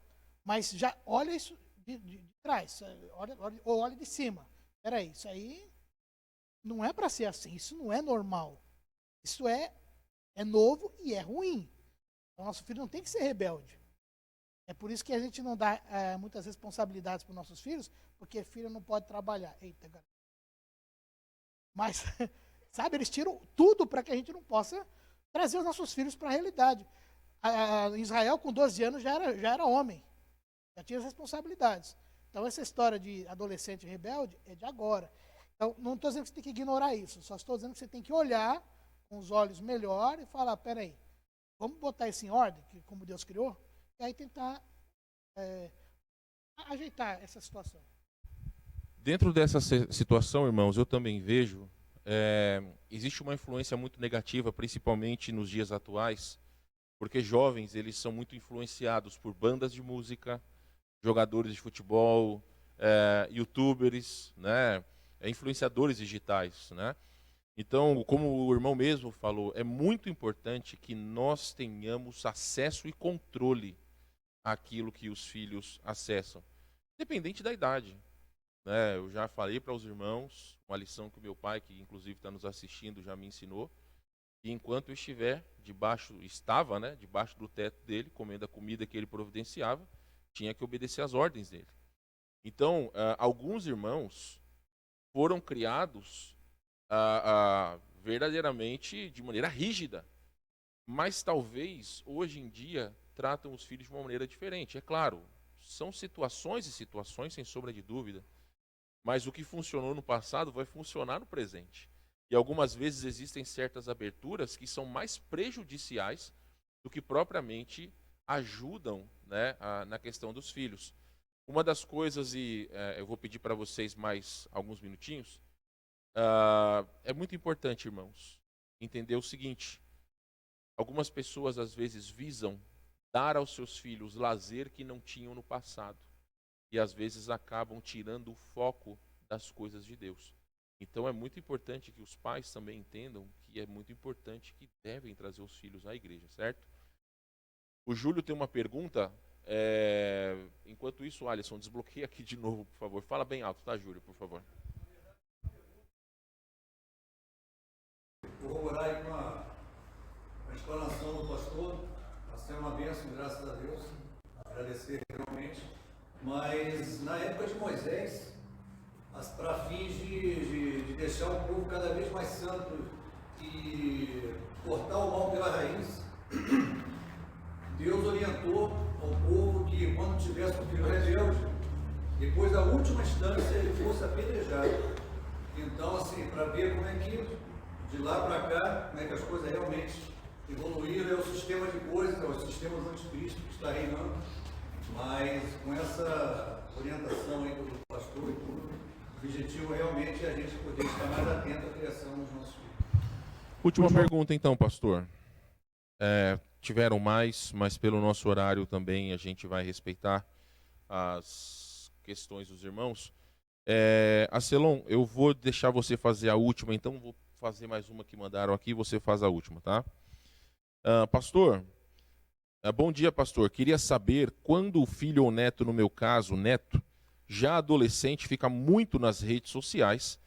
mas já olha isso de trás, olha de cima. Peraí, isso aí não é para ser assim, isso não é normal. Isso é novo e é ruim. Então, nosso filho não tem que ser rebelde. É por isso que a gente não dá muitas responsabilidades para os nossos filhos, porque filho não pode trabalhar. Eita, galera. Mas, sabe, eles tiram tudo para que a gente não possa trazer os nossos filhos para a realidade. Israel, com 12 anos, já era homem. Já tinha as responsabilidades. Então, essa história de adolescente rebelde é de agora. Então, não estou dizendo que você tem que ignorar isso. Só estou dizendo que você tem que olhar com os olhos melhor e falar, peraí, vamos botar isso em ordem, como Deus criou, e aí tentar ajeitar essa situação. Dentro dessa situação, irmãos, eu também vejo, existe uma influência muito negativa, principalmente nos dias atuais, porque jovens, eles são muito influenciados por bandas de música, jogadores de futebol, youtubers, né, influenciadores digitais, né? Então, como o irmão mesmo falou, é muito importante que nós tenhamos acesso e controle àquilo que os filhos acessam, independente da idade. Né? Eu já falei para os irmãos, uma lição que o meu pai, que inclusive está nos assistindo, já me ensinou, que enquanto eu estava debaixo do teto dele, comendo a comida que ele providenciava, tinha que obedecer às ordens dele. Então, alguns irmãos foram criados verdadeiramente de maneira rígida, mas talvez hoje em dia tratam os filhos de uma maneira diferente. É claro, são situações e situações, sem sombra de dúvida, mas o que funcionou no passado vai funcionar no presente. E algumas vezes existem certas aberturas que são mais prejudiciais do que propriamente ajudam, né, na questão dos filhos. Uma das coisas, e eu vou pedir para vocês mais alguns minutinhos, é muito importante, irmãos, entender o seguinte: algumas pessoas às vezes visam dar aos seus filhos lazer que não tinham no passado e às vezes acabam tirando o foco das coisas de Deus. Então é muito importante que os pais também entendam que é muito importante que devem trazer os filhos à igreja, certo? O Júlio tem uma pergunta. Enquanto isso, Alisson, desbloqueia aqui de novo, por favor. Fala bem alto, tá, Júlio, por favor. Vou orar aí com a explanação do pastor. Está sendo uma bênção, graças a Deus. Agradecer realmente. Mas na época de Moisés, para fins de deixar o povo cada vez mais santo e cortar o mal pela raiz, Deus orientou ao povo que quando tivesse um filho rebelde, depois da última instância ele fosse apedrejado. Então, assim, para ver como é que de lá para cá, como é que as coisas realmente evoluíram, é o sistema de coisas, é o sistema do anticristo que está reinando. Mas com essa orientação aí do pastor e tudo, o objetivo realmente é a gente poder estar mais atento à criação dos nossos filhos. Última pergunta então, pastor. Tiveram mais, mas pelo nosso horário também a gente vai respeitar as questões dos irmãos. Acelon, eu vou deixar você fazer a última, então vou fazer mais uma que mandaram aqui, você faz a última, tá? Pastor, bom dia, pastor. Queria saber quando o filho ou neto, no meu caso, neto, já adolescente, fica muito nas redes sociais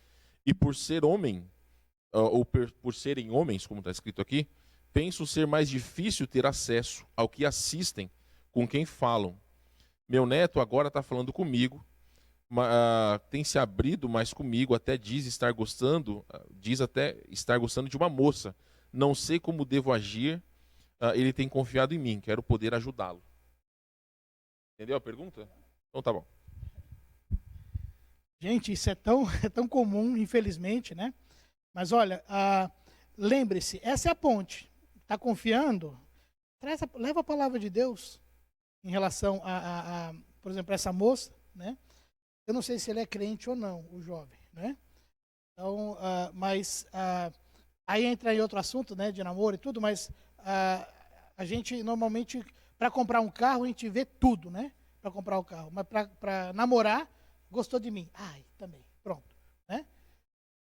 e por ser homem, ou por serem homens, como está escrito aqui, penso ser mais difícil ter acesso ao que assistem com quem falam. Meu neto agora está falando comigo, tem se abrido mais comigo, até diz até estar gostando de uma moça. Não sei como devo agir, ele tem confiado em mim, quero poder ajudá-lo. Entendeu a pergunta? Então tá bom. Gente, isso é tão comum, infelizmente, né? Mas olha, lembre-se, essa é a ponte. Está confiando? Leva a palavra de Deus em relação por exemplo, essa moça, né? Eu não sei se ele é crente ou não, o jovem, né? Então, mas aí entra em outro assunto, né, de namoro e tudo, mas a gente normalmente, para comprar um carro, a gente vê tudo, né? Para comprar o carro. Mas para namorar, gostou de mim. Ai, também, pronto, né?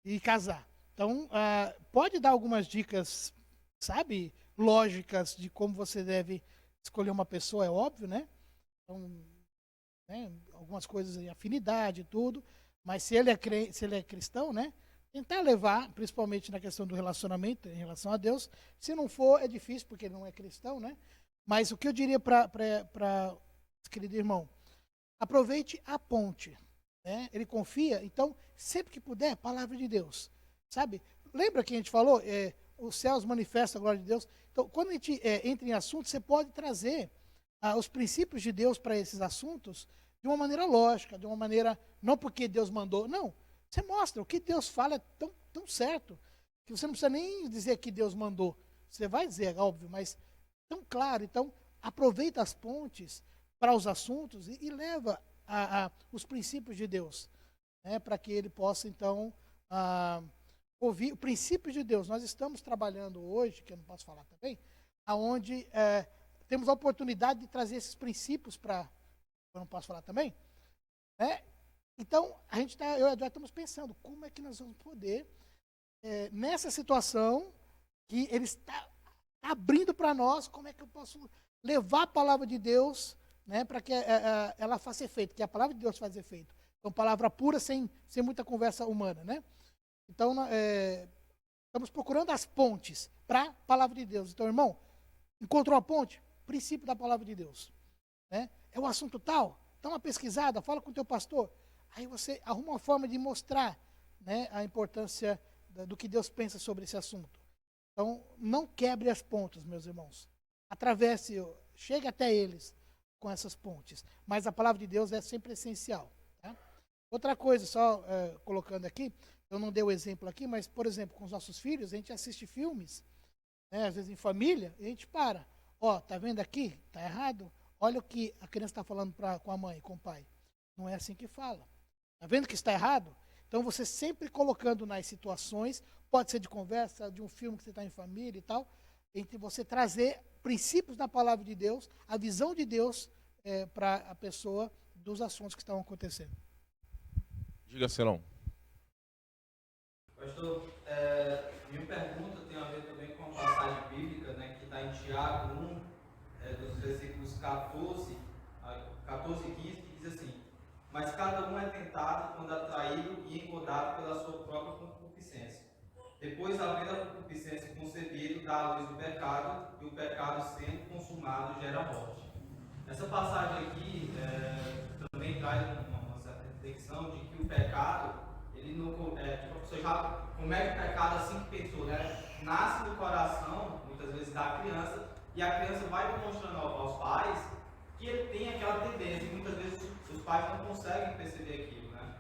E casar. Então, pode dar algumas dicas, sabe, lógicas de como você deve escolher uma pessoa, é óbvio, né? Então, né, algumas coisas em afinidade e tudo, mas se ele é cristão, né, tentar levar, principalmente na questão do relacionamento em relação a Deus. Se não for, é difícil porque ele não é cristão, né? Mas o que eu diria para querido irmão, aproveite a ponte, né? Ele confia, então sempre que puder, palavra de Deus, sabe? Lembra que a gente falou, os céus manifestam a glória de Deus. Então, quando a gente entra em assuntos, você pode trazer os princípios de Deus para esses assuntos de uma maneira lógica, de uma maneira, não porque Deus mandou, não. Você mostra, o que Deus fala é tão certo, que você não precisa nem dizer que Deus mandou. Você vai dizer, óbvio, mas tão claro. Então, aproveita as pontes para os assuntos e leva os princípios de Deus, né, para que ele possa, então, ouvir o princípio de Deus. Nós estamos trabalhando hoje, que eu não posso falar também, aonde temos a oportunidade de trazer esses princípios para... Eu não posso falar também? Né? Então, eu e a Eduardo estamos pensando, como é que nós vamos poder, nessa situação que ele está abrindo para nós, como é que eu posso levar a palavra de Deus, né, para que ela faça efeito, que a palavra de Deus faz efeito. Então, palavra pura, sem muita conversa humana, né? Então, estamos procurando as pontes para a palavra de Deus. Então, irmão, encontrou a ponte? Princípio da palavra de Deus. Né? É o assunto tal? Dá uma pesquisada, fala com o teu pastor. Aí você arruma uma forma de mostrar, né, a importância do que Deus pensa sobre esse assunto. Então, não quebre as pontes, meus irmãos. Atravesse, chegue até eles com essas pontes. Mas a palavra de Deus é sempre essencial. Tá? Outra coisa, só colocando aqui, eu não dei o exemplo aqui, mas, por exemplo, com os nossos filhos, a gente assiste filmes, né, às vezes em família, e a gente para. Ó, tá vendo aqui? Tá errado? Olha o que a criança está falando com a mãe, com o pai. Não é assim que fala. Tá vendo que está errado? Então, você sempre colocando nas situações, pode ser de conversa, de um filme que você está em família e tal, entre você trazer princípios da palavra de Deus, a visão de Deus para a pessoa dos assuntos que estão acontecendo. Diga, Celão. Pastor, minha pergunta tem a ver também com a passagem bíblica, né, que está em Tiago 1, dos versículos 14 e 15, que diz assim: mas cada um é tentado quando atraído e engodado pela sua própria concupiscência. Depois, havendo a concupiscência concebido, dá à luz o pecado, e o pecado, sendo consumado, gera morte. Essa passagem aqui também traz uma certa reflexão de que o pecado, ele não, você já comete o pecado assim que pensou, né? Nasce no coração, muitas vezes, da criança, e a criança vai demonstrando aos pais que ele tem aquela tendência, e muitas vezes os pais não conseguem perceber aquilo, né?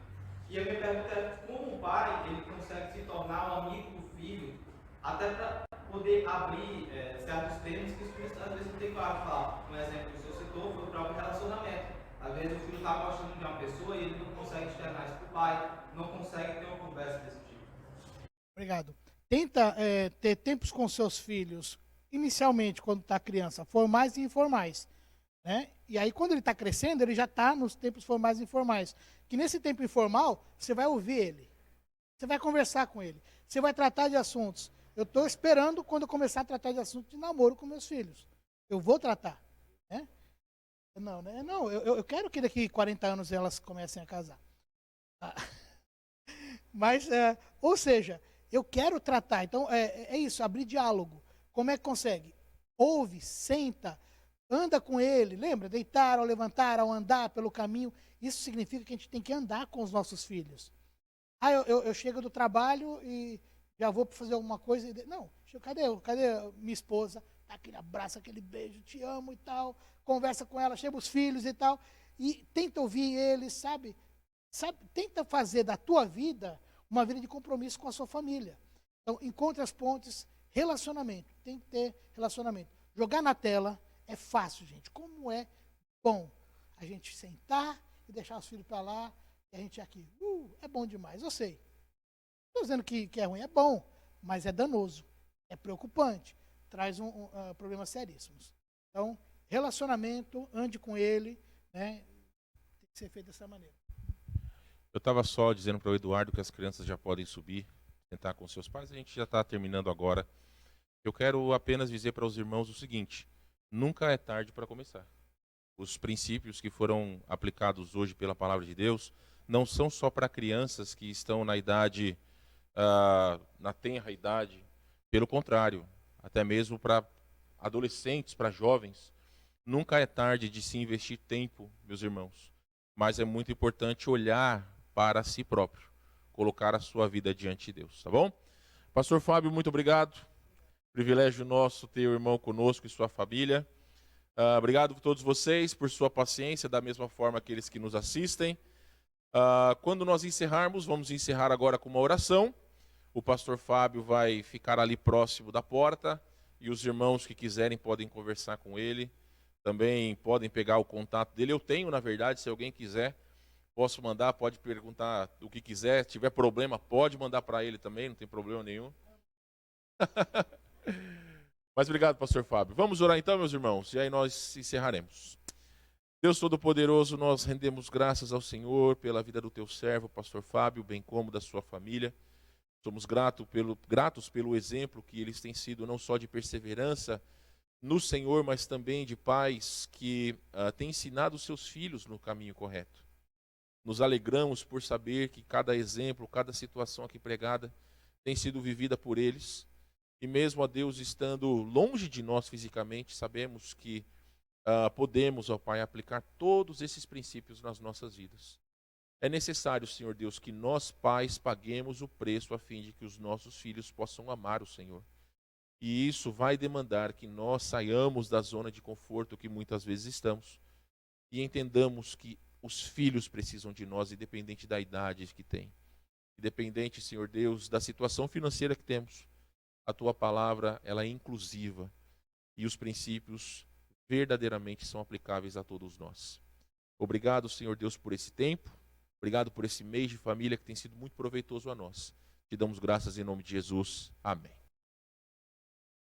E a minha pergunta é, como o pai, ele consegue se tornar um amigo do filho, até para poder abrir certos temas que os filhos às vezes não tem claro de falar. Um exemplo que o senhor citou foi o próprio relacionamento. Às vezes o filho está gostando de uma pessoa e ele não consegue externar isso para o pai, não consegue ter uma conversa desse tipo. Obrigado. tenta ter tempos com seus filhos, inicialmente, quando está criança, formais e informais. Né? E aí, quando ele está crescendo, ele já está nos tempos formais e informais. Que nesse tempo informal, você vai ouvir ele. Você vai conversar com ele. Você vai tratar de assuntos. Eu estou esperando quando eu começar a tratar de assuntos de namoro com meus filhos. Eu vou tratar. Né? Não, né? Não, eu quero que daqui 40 anos elas comecem a casar. Ah. Mas, ou seja, eu quero tratar. Então, é isso, abrir diálogo. Como é que consegue? Ouve, senta, anda com ele. Lembra? Deitar, ao levantar, ao andar pelo caminho. Isso significa que a gente tem que andar com os nossos filhos. Eu chego do trabalho e já vou fazer alguma coisa. Não, cadê minha esposa? Dá aquele abraço, aquele beijo, te amo e tal. Conversa com ela, chega os filhos e tal. E tenta ouvir eles, sabe? Tenta fazer da tua vida uma vida de compromisso com a sua família. Então, encontre as pontes, relacionamento. Tem que ter relacionamento. Jogar na tela é fácil, gente. Como é bom a gente sentar e deixar os filhos para lá e a gente aqui. É bom demais, eu sei. Não estou dizendo que é ruim, é bom, mas é danoso, é preocupante, traz problemas seríssimos. Então, relacionamento, ande com ele, né? Tem que ser feito dessa maneira. Eu estava só dizendo para o Eduardo que as crianças já podem subir, sentar com seus pais. A gente já está terminando agora. Eu quero apenas dizer para os irmãos o seguinte: nunca é tarde para começar. Os princípios que foram aplicados hoje pela palavra de Deus não são só para crianças que estão na idade, na tenra idade. Pelo contrário, até mesmo para adolescentes, para jovens. Nunca é tarde de se investir tempo, meus irmãos. Mas é muito importante olhar para si próprio, colocar a sua vida diante de Deus, tá bom? Pastor Fábio, muito obrigado. Privilégio nosso ter o irmão conosco e sua família. Obrigado a todos vocês por sua paciência, da mesma forma aqueles que nos assistem. Quando nós encerrarmos, vamos encerrar agora com uma oração. O pastor Fábio vai ficar ali próximo da porta e os irmãos que quiserem podem conversar com ele. Também podem pegar o contato dele. Eu tenho, na verdade, se alguém quiser, posso mandar, pode perguntar o que quiser. Se tiver problema, pode mandar para ele também, não tem problema nenhum. Mas obrigado, pastor Fábio. Vamos orar então, meus irmãos, e aí nós encerraremos. Deus Todo-Poderoso, nós rendemos graças ao Senhor pela vida do teu servo, pastor Fábio, bem como da sua família. Somos gratos pelo exemplo que eles têm sido, não só de perseverança no Senhor, mas também de pais que têm ensinado os seus filhos no caminho correto. Nos alegramos por saber que cada exemplo, cada situação aqui pregada tem sido vivida por eles. E mesmo a Deus estando longe de nós fisicamente, sabemos que podemos, ó Pai, aplicar todos esses princípios nas nossas vidas. É necessário, Senhor Deus, que nós pais paguemos o preço a fim de que os nossos filhos possam amar o Senhor. E isso vai demandar que nós saiamos da zona de conforto que muitas vezes estamos e entendamos que os filhos precisam de nós, independente da idade que têm. Independente, Senhor Deus, da situação financeira que temos. A Tua palavra, ela é inclusiva e os princípios verdadeiramente são aplicáveis a todos nós. Obrigado, Senhor Deus, por esse tempo. Obrigado por esse mês de família que tem sido muito proveitoso a nós. Te damos graças em nome de Jesus. Amém.